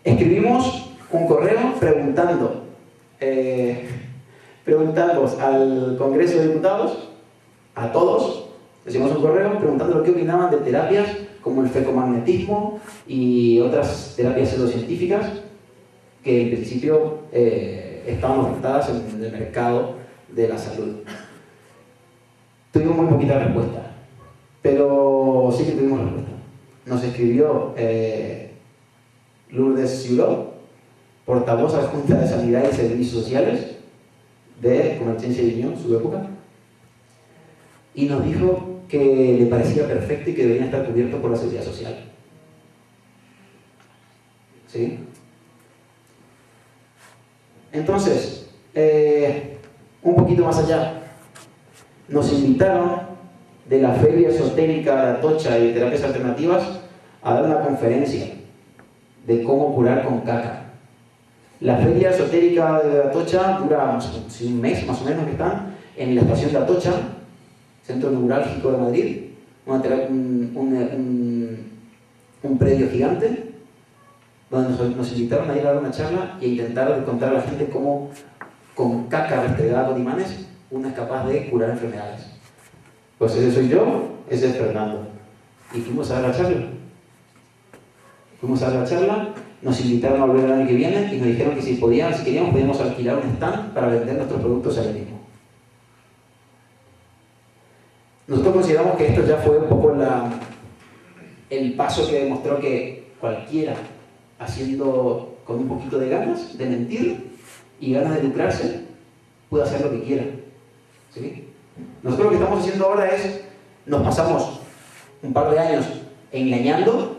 Escribimos un correo preguntando al Congreso de Diputados, a todos, hicimos un correo preguntando qué opinaban de terapias como el fecomagnetismo y otras terapias pseudocientíficas que en principio estaban ofertadas en el mercado de la salud. Tuvimos muy poquita respuesta, pero sí que tuvimos respuesta. Nos escribió Lourdes Ciuró, portavoz adjunta de Sanidad y Servicios Sociales de Comercianza y Unión, su época, y nos dijo que le parecía perfecto y que deberían estar cubiertos por la Seguridad Social. ¿Sí? Entonces, un poquito más allá, nos invitaron de la Feria Esotérica de Atocha y Terapias Alternativas a dar una conferencia de cómo curar con caca. La feria esotérica de Atocha dura un mes más o menos que están en la estación de Atocha, centro neurálgico de Madrid, un predio gigante, donde nos invitaron a ir a dar una charla e intentar contar a la gente cómo con caca restregada con imanes uno es capaz de curar enfermedades. Pues ese soy yo, ese es Fernando. Y fuimos a dar la charla. Nos invitaron a volver el año que viene y nos dijeron que si queríamos, podíamos alquilar un stand para vender nuestros productos allí mismo. Nosotros consideramos que esto ya fue un poco el paso que demostró que cualquiera, haciendo con un poquito de ganas de mentir y ganas de lucrarse, puede hacer lo que quiera. ¿Sí? Nosotros lo que estamos haciendo ahora es, nos pasamos un par de años engañando,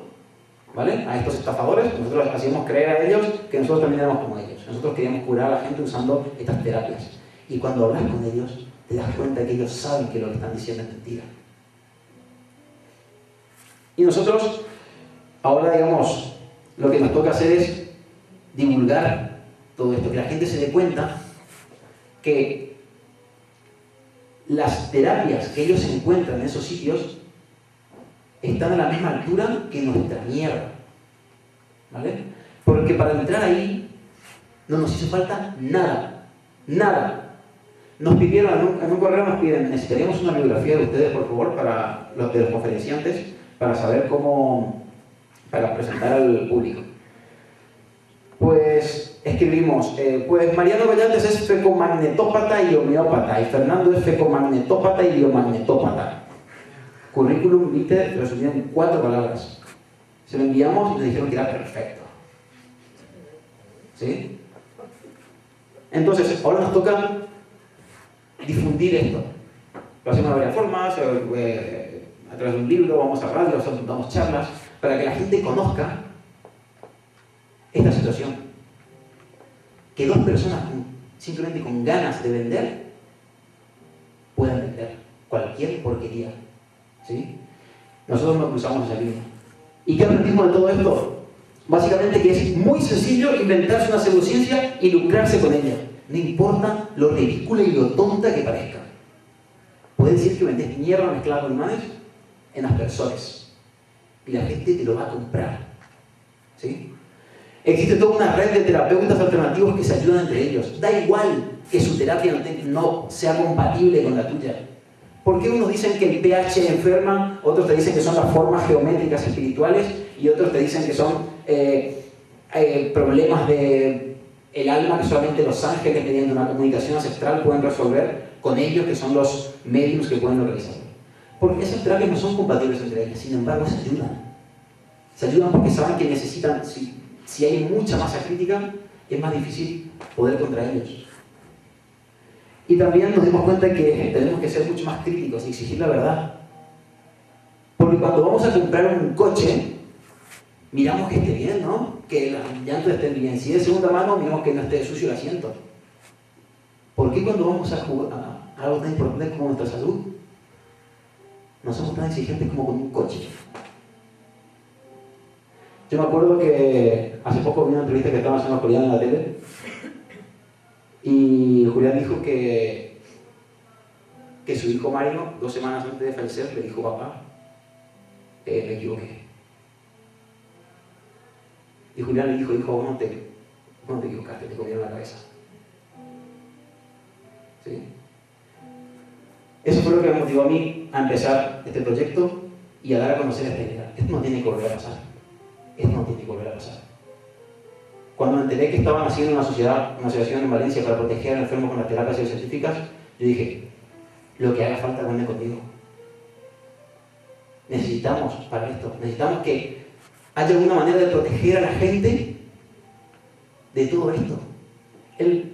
¿vale?, a estos estafadores. Nosotros hacíamos creer a ellos que nosotros también éramos como ellos. Nosotros queríamos curar a la gente usando estas terapias. Y cuando hablas con ellos, te das cuenta que ellos saben que lo que están diciendo es mentira. Y nosotros, ahora, digamos, lo que nos toca hacer es divulgar todo esto, que la gente se dé cuenta que las terapias que ellos encuentran en esos sitios están a la misma altura que nuestra mierda, ¿vale? Porque para entrar ahí no nos hizo falta nada, nada. Nos pidieron, en un correo nos piden, necesitaríamos una biografía de ustedes, por favor, para los de los conferenciantes, para saber cómo, para presentar al público. Pues escribimos, pues Mariano Bellantes es fecomagnetópata y homeópata, y Fernando es fecomagnetópata y biomagnetópata. Currículum vitae resumido en 4 palabras. Se lo enviamos y nos dijeron que era perfecto. ¿Sí? Entonces, ahora nos toca difundir esto. Lo hacemos de varias formas, a través de un libro, vamos a radio, damos charlas, para que la gente conozca esta situación. Que 2 personas simplemente con ganas de vender puedan vender cualquier porquería. ¿Sí? Nosotros nos cruzamos esa línea. ¿Y qué aprendimos de todo esto? Básicamente que es muy sencillo inventarse una pseudociencia y lucrarse con ella. No importa lo ridícula y lo tonta que parezca. Puedes decir que vendes mierda mezclada con imanes en aspersores. Y la gente te lo va a comprar. ¿Sí? Existe toda una red de terapeutas alternativos que se ayudan entre ellos. Da igual que su terapia no sea compatible con la tuya. ¿Por qué unos dicen que el pH enferma, otros te dicen que son las formas geométricas espirituales y otros te dicen que son problemas del alma que solamente los ángeles mediante una comunicación ancestral pueden resolver con ellos, que son los mediums que pueden localizarlo? Porque esas terapias no son compatibles entre ellas, sin embargo se ayudan. Se ayudan porque saben que necesitan, si hay mucha masa crítica, es más difícil poder contra ellos. Y también nos dimos cuenta que tenemos que ser mucho más críticos y exigir la verdad. Porque cuando vamos a comprar un coche, miramos que esté bien, ¿no? Que las llantas estén bien. Si es de segunda mano, miramos que no esté sucio el asiento. ¿Por qué cuando vamos a algo tan importante como nuestra salud, no somos tan exigentes como con un coche? Yo me acuerdo que hace poco vi una entrevista que estaba haciendo a Julián en la tele y Julián dijo que su hijo Mario, 2 semanas antes de fallecer, le dijo: papá, me equivoqué. Y Julián le dijo: hijo, no te equivocaste, te comieron la cabeza. ¿Sí? Eso fue lo que me motivó a mí a empezar este proyecto y a dar a conocer esta idea. Esto no tiene que volver a pasar. Esto no tiene que volver a pasar. Cuando me enteré que estaban haciendo una asociación en Valencia para proteger al enfermo con las terapias científicas, yo dije: lo que haga falta, cuente conmigo. Necesitamos para esto, necesitamos que haya alguna manera de proteger a la gente de todo esto.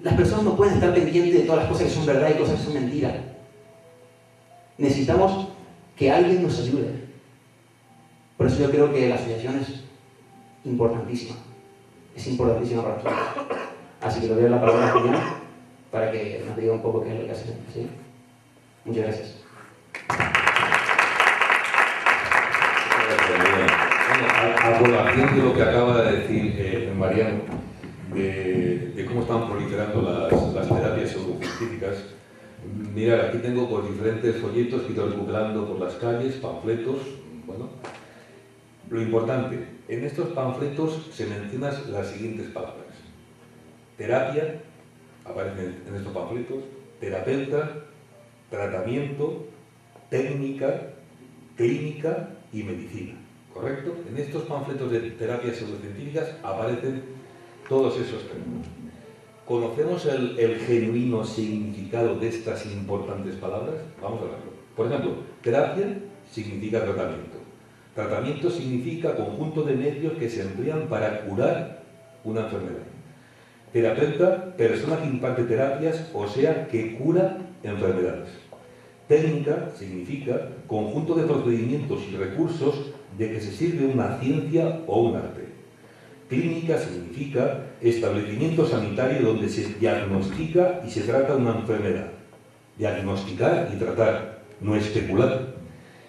Las personas no pueden estar pendientes de todas las cosas que son verdad y cosas que son mentira. Necesitamos que alguien nos ayude. Por eso yo creo que la asociación es importantísima. Es importantísima para nosotros. Así que le doy la palabra a Julián para que nos diga un poco qué es lo que hacemos. ¿Sí? Muchas gracias. a colación de lo que acaba de decir Mariano, de cómo están proliferando las terapias pseudocientíficas, mirad, aquí tengo pues, diferentes folletos que he ido recuperando por las calles, panfletos, bueno. Lo importante, en estos panfletos se mencionan las siguientes palabras. Terapia, aparecen en estos panfletos, terapeuta, tratamiento, técnica, clínica y medicina. ¿Correcto? En estos panfletos de terapias pseudocientíficas aparecen todos esos términos. ¿Conocemos el genuino significado de estas importantes palabras? Vamos a verlo. Por ejemplo, terapia significa tratamiento. Tratamiento significa conjunto de medios que se emplean para curar una enfermedad. Terapeuta, persona que imparte terapias, o sea, que cura enfermedades. Técnica significa conjunto de procedimientos y recursos de que se sirve una ciencia o un arte. Clínica significa establecimiento sanitario donde se diagnostica y se trata una enfermedad. Diagnosticar y tratar, no especular.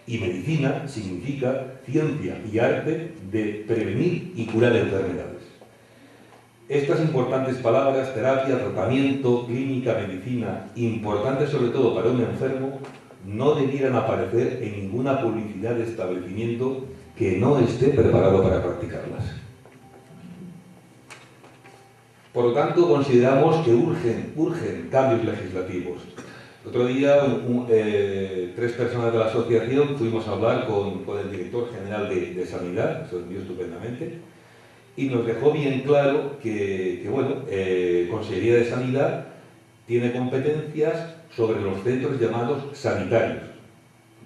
Y medicina significa ciencia y arte de prevenir y curar enfermedades. Estas importantes palabras, terapia, tratamiento, clínica, medicina, importantes sobre todo para un enfermo, no debieran aparecer en ninguna publicidad de establecimiento que no esté preparado para practicarlas. Por lo tanto, consideramos que urgen cambios legislativos. El otro día, 3 personas de la asociación fuimos a hablar con el director general de Sanidad, se lo envió estupendamente, y nos dejó bien claro que Consejería de Sanidad tiene competencias sobre los centros llamados sanitarios,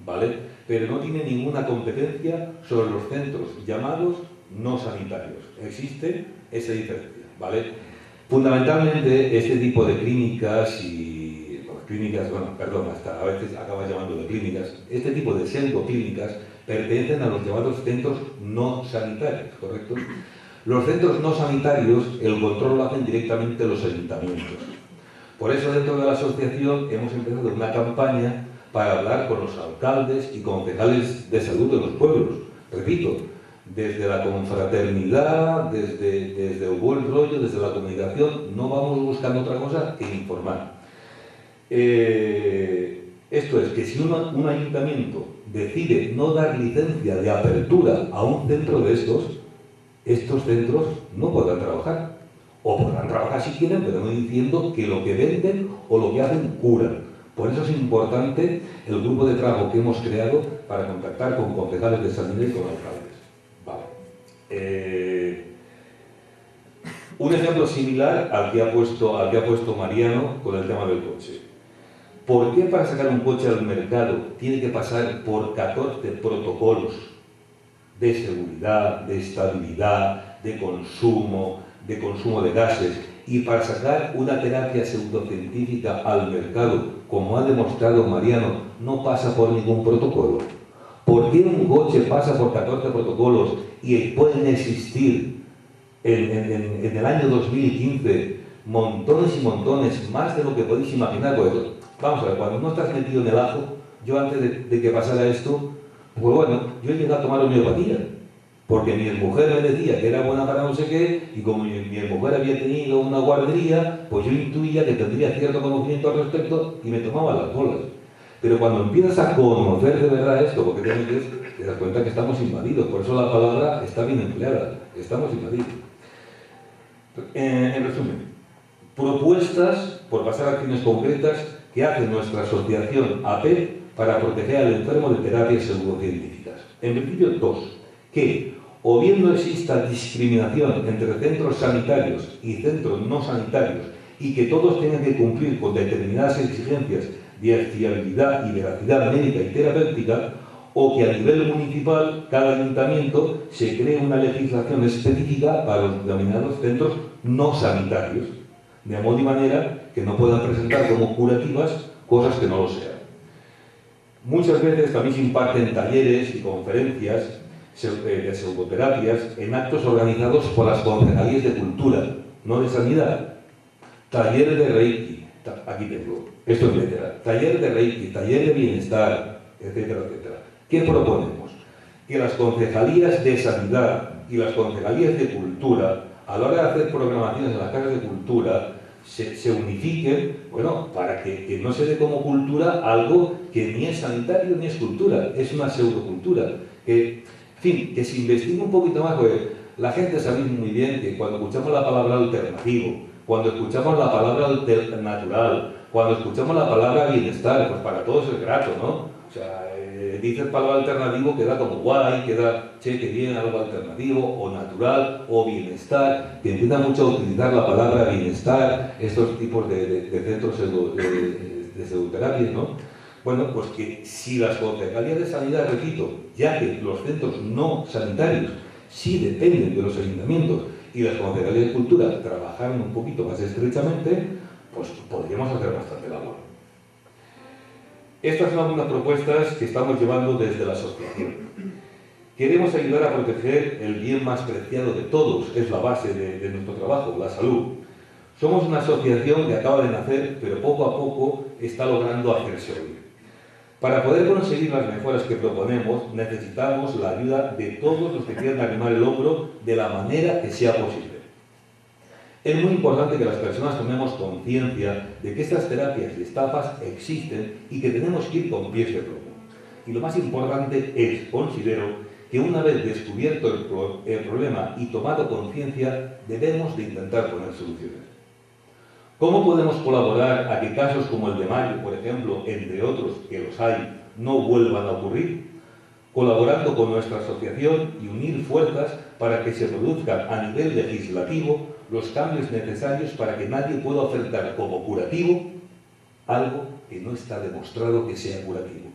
¿vale? Pero no tiene ninguna competencia sobre los centros llamados no sanitarios. Existe esa diferencia, ¿vale? Fundamentalmente, este tipo de clínicas hasta a veces acaba llamando de clínicas, este tipo de pseudoclínicas pertenecen a los llamados centros no sanitarios, ¿correcto? Los centros no sanitarios, el control lo hacen directamente los ayuntamientos. Por eso, dentro de la asociación hemos empezado una campaña para hablar con los alcaldes y concejales de salud de los pueblos. Repito, desde la confraternidad, desde el buen rollo, desde la comunicación, no vamos buscando otra cosa que informar. Esto es que si un ayuntamiento decide no dar licencia de apertura a un centro de estos centros no podrán trabajar. O podrán trabajar si quieren, pero no diciendo que lo que venden o lo que hacen curan. Por eso es importante el grupo de trabajo que hemos creado para contactar con concejales de sanidad y con alcaldes. Vale. Un ejemplo similar al que ha puesto Mariano con el tema del coche. ¿Por qué para sacar un coche al mercado tiene que pasar por 14 protocolos de seguridad, de estabilidad, de consumo de gases, y para sacar una terapia pseudocientífica al mercado, como ha demostrado Mariano, no pasa por ningún protocolo? ¿Por qué un coche pasa por 14 protocolos y pueden existir en el año 2015 montones y montones, más de lo que podéis imaginar? Pues, vamos a ver, cuando no estás metido en el ajo, yo antes de que pasara esto, pues bueno, yo llegué a tomar homeopatía, porque mi mujer me decía que era buena para no sé qué, y como mi mujer había tenido una guardería, pues yo intuía que tendría cierto conocimiento al respecto y me tomaba las bolas. Pero cuando empiezas a conocer de verdad esto, porque te das cuenta que estamos invadidos, por eso la palabra está bien empleada, estamos invadidos. En resumen, propuestas por pasar a acciones concretas que hace nuestra asociación AP para proteger al enfermo de terapias pseudocientíficas. En principio, 2. Que o bien no exista discriminación entre centros sanitarios y centros no sanitarios y que todos tengan que cumplir con determinadas exigencias de fiabilidad y veracidad médica y terapéutica, o que a nivel municipal cada ayuntamiento se cree una legislación específica para los denominados centros no sanitarios, de modo y manera que no puedan presentar como curativas cosas que no lo sean. Muchas veces también se imparten talleres y conferencias de pseudoterapias en actos organizados por las concejalías de cultura, no de sanidad. Taller de Reiki, aquí tengo, esto es letra, taller de Reiki, taller de bienestar, etcétera, etcétera. ¿Qué proponemos? que las concejalías de sanidad y las concejalías de cultura, a la hora de hacer programaciones en las casas de cultura, se unifiquen, bueno, para que no se dé como cultura algo que ni es sanitario ni es cultura, es una pseudocultura. En fin, que se investigue un poquito más, porque la gente sabe muy bien que cuando escuchamos la palabra alternativo, cuando escuchamos la palabra natural, cuando escuchamos la palabra bienestar, pues para todos es grato, ¿no? O sea, dices palabra alternativo, queda como guay, queda, che, que bien, algo alternativo, o natural, o bienestar, que empieza mucho a utilizar la palabra bienestar, estos tipos de centros de pseudoterapias, ¿no? Bueno, pues que si las concejalías de sanidad, repito, ya que los centros no sanitarios sí dependen de los ayuntamientos y las concejalías de cultura trabajaran un poquito más estrechamente, pues podríamos hacer bastante labor. Estas son algunas propuestas que estamos llevando desde la asociación. Queremos ayudar a proteger el bien más preciado de todos, es la base de nuestro trabajo, la salud. Somos una asociación que acaba de nacer, pero poco a poco está logrando hacerse oír. Para poder conseguir las mejoras que proponemos, necesitamos la ayuda de todos los que quieran arrimar el hombro de la manera que sea posible. Es muy importante que las personas tomemos conciencia de que estas terapias y estafas existen y que tenemos que ir con pies de plomo. Y lo más importante es, considero, que una vez descubierto el problema y tomado conciencia, debemos de intentar poner soluciones. ¿Cómo podemos colaborar a que casos como el de Mario, por ejemplo, entre otros, que los hay, no vuelvan a ocurrir? Colaborando con nuestra asociación y unir fuerzas para que se produzcan a nivel legislativo los cambios necesarios para que nadie pueda ofertar como curativo algo que no está demostrado que sea curativo.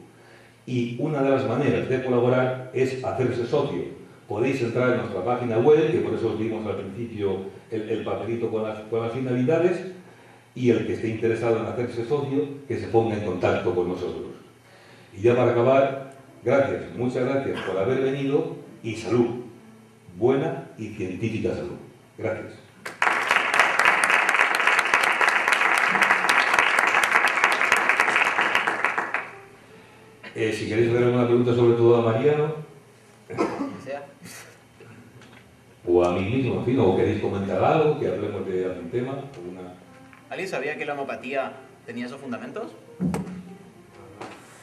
Y una de las maneras de colaborar es hacerse socio. Podéis entrar en nuestra página web, que por eso os dimos al principio el papelito con las finalidades, y el que esté interesado en hacerse socio, que se ponga en contacto con nosotros. Y ya para acabar, gracias, muchas gracias por haber venido y salud, buena y científica salud. Gracias. Si queréis hacer alguna pregunta sobre todo a Mariano, o a mí mismo, en fin, o queréis comentar algo, que hablemos de algún tema. ¿Alguien sabía que la homopatía tenía esos fundamentos?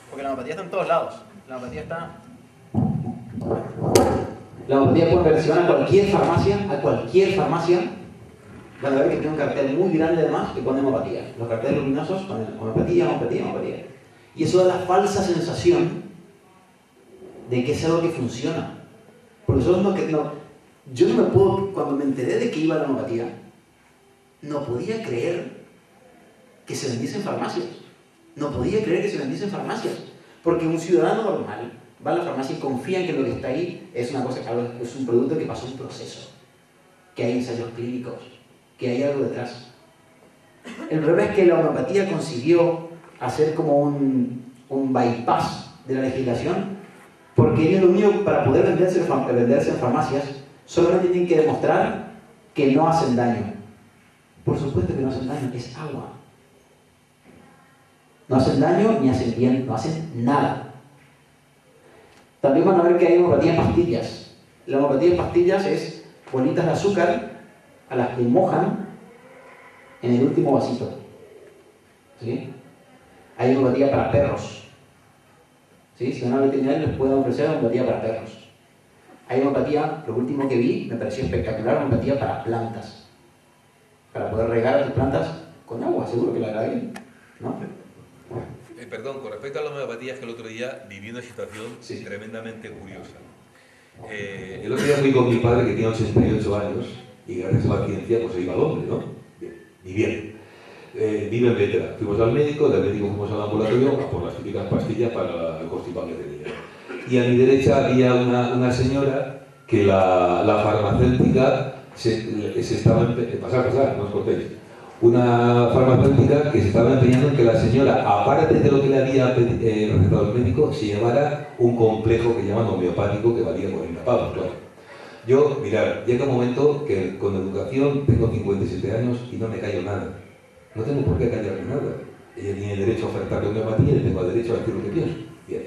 Porque la homopatía está en todos lados. La homopatía está... La homopatía por versión a cualquier farmacia, van a ver que tiene un cartel muy grande además que pone homopatía. Los carteles luminosos ponen homopatía, homopatía, homopatía. Y eso da la falsa sensación de que es algo que funciona. Porque yo no me puedo, cuando me enteré de que iba la homopatía, no podía creer que se vendiese en farmacias. No podía creer que se vendiese en farmacias. Porque un ciudadano normal va a la farmacia y confía en que lo que está ahí es es un producto que pasó un proceso, que hay ensayos clínicos, que hay algo detrás. El problema es que la homeopatía consiguió hacer como un bypass de la legislación, porque ellos lo único, para poder venderse en farmacias, solamente tienen que demostrar que no hacen daño. Por supuesto que no hacen daño, es agua. No hacen daño ni hacen bien, no hacen nada. También van a ver que hay homeopatía en pastillas. La homeopatía en pastillas es bolitas de azúcar a las que mojan en el último vasito. ¿Sí? Hay homeopatía para perros. ¿Sí? Si van a veterinario les pueden ofrecer homeopatía para perros. Hay homeopatía, lo último que vi, me pareció espectacular, homeopatía para plantas. Para poder regar a tus plantas con agua, seguro que la hará bien, ¿no? Perdón, con respecto a la homeopatía, es que el otro día viví una situación tremendamente curiosa. El otro día fui con mi padre, que tiene 88 años, y gracias a la ciencia pues se iba al hombre, ¿no? Bien, y bien. Vive en Vétera. Fuimos al médico, del médico fuimos al ambulatorio a por las típicas pastillas para el constipado que tenía. Y a mi derecha había una señora que la farmacéutica se estaba pasar, no os cortéis. Una farmacéutica que se estaba empeñando en que la señora, aparte de lo que le había recetado el médico, se llevara un complejo que llaman homeopático que valía 40 pavos, claro. Yo, mirad, llega un momento que con educación tengo 57 años y no me callo nada. No tengo por qué callarme nada. Ella tiene derecho a ofertarle homeopatía y yo tengo derecho a decir lo que pienso. Bien.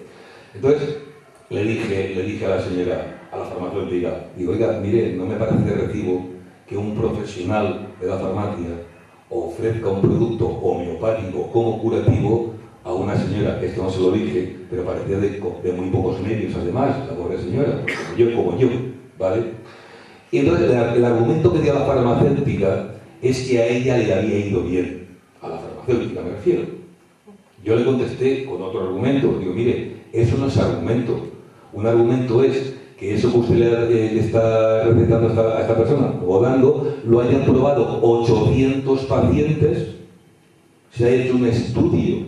Entonces, le dije a la señora, a la farmacéutica, digo, oiga, mire, no me parece de recibo que un profesional de la farmacia ofrezca un producto homeopático como curativo a una señora. Esto no se lo dije, pero parecía de muy pocos medios, además, la pobre señora, como yo, ¿vale? Y entonces el argumento que dio la farmacéutica es que a ella le había ido bien, a la farmacéutica me refiero. Yo le contesté con otro argumento, digo, mire, eso no es argumento. Un argumento es que eso que usted le está recetando a esta persona o dando, lo hayan probado 800 pacientes, se ha hecho un estudio,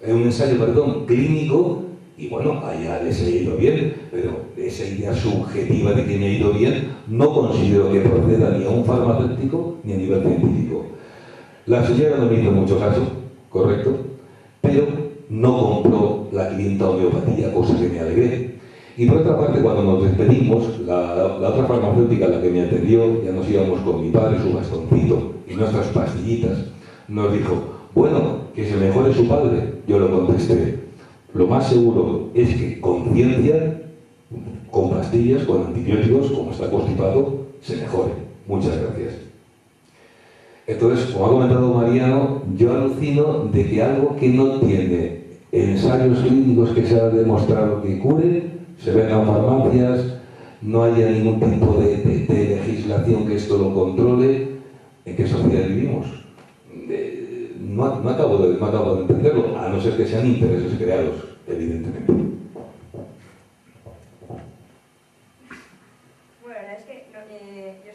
un ensayo, perdón, clínico, y bueno, allá les ha ido bien, pero esa idea subjetiva de que me ha ido bien, no considero que proceda ni a un farmacéutico ni a nivel científico. La señora no me hizo mucho caso, correcto, pero no compró la clienta homeopatía, cosa que me alegré. Y por otra parte, cuando nos despedimos, la otra farmacéutica, la que me atendió, ya nos íbamos con mi padre, su bastoncito y nuestras pastillitas, nos dijo, bueno, que se mejore su padre. Yo lo contesté, lo más seguro es que con ciencia, con pastillas, con antibióticos, como está constipado, se mejore. Muchas gracias. Entonces, como ha comentado Mariano, yo alucino de que algo que no tiene ensayos clínicos que se ha demostrado que cure, se vendan farmacias, no haya ningún tipo de legislación que esto lo controle. ¿En qué sociedad vivimos? No acabo de entenderlo, a no ser que sean intereses creados, evidentemente. Bueno, la verdad es que yo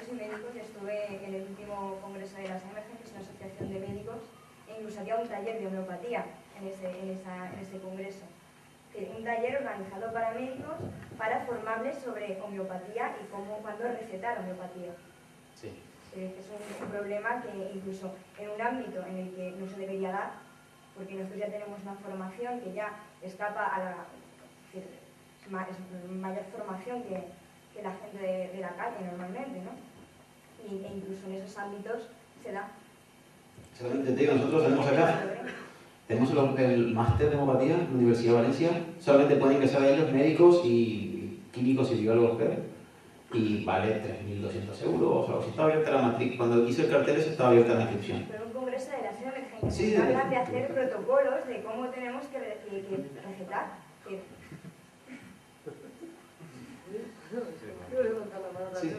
soy médico y estuve en el último congreso de la SAMERGEN, que es una asociación de médicos, e incluso había un taller de homeopatía en ese congreso. Un taller organizado para médicos para formarles sobre homeopatía y cuándo recetar homeopatía. Sí. Es un problema que incluso en un ámbito en el que no se debería dar, porque nosotros ya tenemos una formación que ya escapa a es mayor formación que la gente de la calle normalmente, ¿no? E incluso en esos ámbitos se da. Solamente te digo, nosotros tenemos acá, tenemos el máster de homeopatía en la Universidad de Valencia, solamente pueden ingresar a ellos médicos y químicos y biólogos, y vale 3.200 euros, o sea, está abierta la matrícula. Cuando hice el cartel eso estaba abierta la inscripción. Pero un congreso de la SAMERGEN, sí, que hablan de hacer protocolos de cómo tenemos que recetar. Quiero levantar la mano también.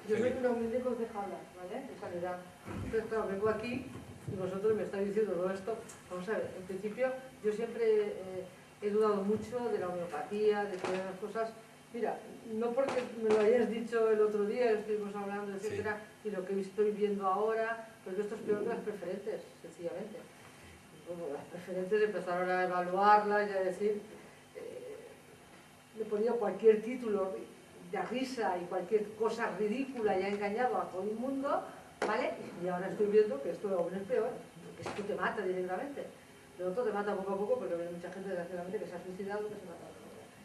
Yo soy una humilde concejala, ¿vale? De sanidad. Entonces, claro, vengo aquí y vosotros me estáis diciendo todo esto. Vamos a ver, en principio yo siempre he dudado mucho de la homeopatía, de todas las cosas. Mira, no porque me lo hayas dicho el otro día, estuvimos hablando, etcétera, y lo que estoy viendo ahora, porque esto es peor que las preferentes, sencillamente. Bueno, las preferentes empezaron a evaluarlas y a decir, le ponía cualquier título de risa y cualquier cosa ridícula y ha engañado a todo el mundo, ¿vale? Y ahora estoy viendo que esto aún es peor, porque esto te mata directamente. Lo otro te mata poco a poco, porque hay mucha gente, desgraciadamente, que se ha suicidado, que se mata.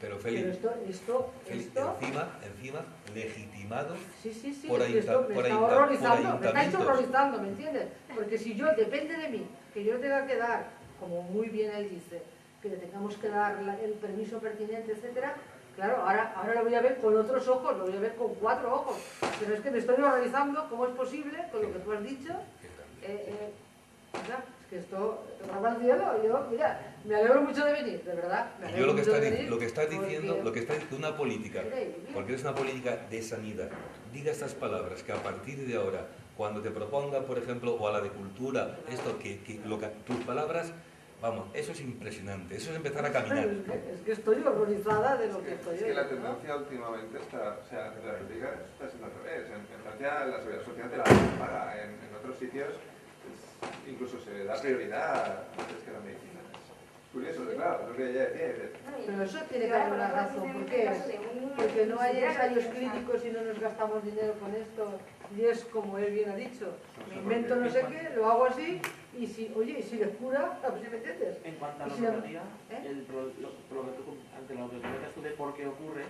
Pero Félix, esto encima legitimado sí, por esto me está horrorizando, me está ayuntamientos. horrorizando, ¿me entiendes? Porque si yo, depende de mí, que yo tenga que dar, como muy bien él dice, que le tengamos que dar el permiso pertinente, etcétera, claro, ahora lo voy a ver con otros ojos, lo voy a ver con 4 ojos, pero es que me estoy horrorizando, ¿cómo es posible, con lo que tú has dicho? Es que esto te va al cielo. Yo, mira, me alegro mucho de venir, de verdad. Y yo lo que estás diciendo, una política, porque es una política de sanidad, diga estas palabras, que a partir de ahora, cuando te proponga, por ejemplo, o a la de cultura, esto, tus palabras, vamos, eso es impresionante, eso es empezar a caminar. Es que estoy horrorizada de lo que estoy oyendo. Es que la ¿no? tendencia últimamente está, o sea, la política está siendo al revés. En Francia la seguridad social te la paga, en otros sitios incluso se da prioridad antes que la medicina. Es curioso, claro, es lo que ella decía. Pero eso tiene que haber una razón. ¿Por qué? Porque no hay ensayos clínicos y no nos gastamos dinero con esto. Y es como él bien ha dicho. Me invento no sé qué, lo hago así y si, oye, y si les cura, a ver si me entiendes. En cuanto a la homeopatía, ante lo que comentas tú de por qué ocurre,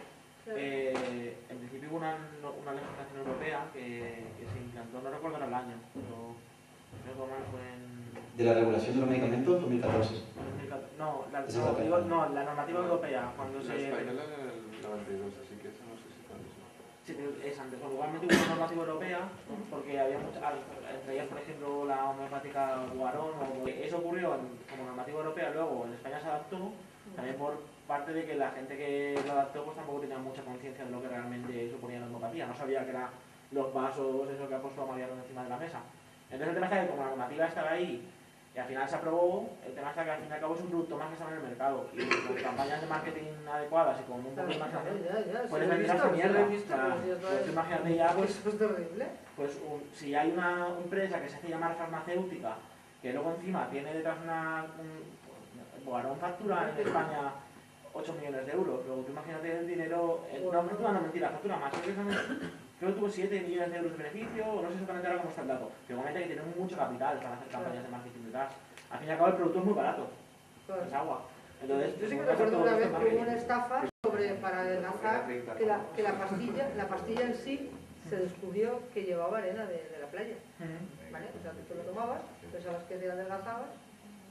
en principio hubo una legislación europea que se implantó, no recuerdo el año, pero Creo que Obama fue en... De la regulación de los medicamentos, 2014. No, Esa es la la normativa europea, cuando La se... española era el 92, así que eso no sé si cuándo es. Sí, pero es antes. Bueno, igualmente hubo una normativa europea, porque había muchas, entre ellas, por ejemplo, la homeopática Guarón, eso ocurrió como normativa europea, luego en España se adaptó, también por parte de que la gente que lo adaptó pues tampoco tenía mucha conciencia de lo que realmente suponía la homeopatía, no sabía que eran los vasos, eso que ha puesto Mariano encima de la mesa. Entonces el tema está que como la normativa estaba ahí, y al final se aprobó, el tema está que al fin y al cabo es un producto más que está en el mercado, y con campañas de marketing adecuadas y con un poco de imaginación, puedes vender hasta mierda. Pues imagínate ya, pues, eso es terrible. pues si hay una empresa que se hace llamar farmacéutica, que luego encima tiene detrás Bogarón factura en España 8 millones de euros, luego tú imagínate el dinero, no mentira, factura más, creo que tuvo 7 millones de euros de beneficio, o no sé exactamente ahora cómo está el dato, pero obviamente que tienen mucho capital para hacer campañas de marketing detrás. Al fin y al cabo el producto es muy barato, es agua. Entonces, yo sí que me acuerdo una vez que hubo una estafa para adelgazar, que la pastilla en sí se descubrió que llevaba arena de la playa. ¿Vale? O sea, que tú lo tomabas, pensabas que te adelgazabas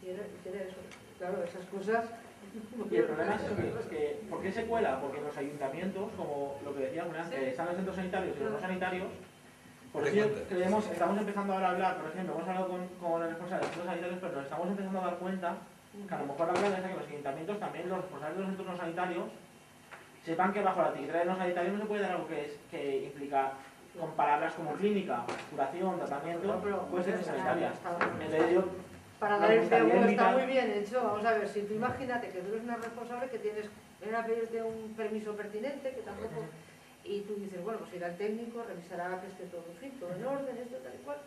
y era eso. Claro, esas cosas... Y el problema es que ¿por qué se cuela? Porque los ayuntamientos, como lo que decíamos antes, están los centros sanitarios y los no sanitarios. Por eso creemos, estamos empezando ahora a hablar, por ejemplo, hemos hablado con el responsable de los centros sanitarios, pero nos estamos empezando a dar cuenta que a lo mejor la clave es que los ayuntamientos, también los responsables de los centros no sanitarios, sepan que bajo la etiqueta de no sanitario no se puede dar algo que implica con palabras como clínica, curación, tratamiento, puede ser sanitarias. Entonces para dar el pego está muy bien hecho. Vamos a ver, si tú imagínate que tú eres una responsable que tienes a pedirte un permiso pertinente, que tampoco... Y tú dices, bueno, pues irá el técnico, revisará que esté todo en fin, todo en orden, esto tal y cual.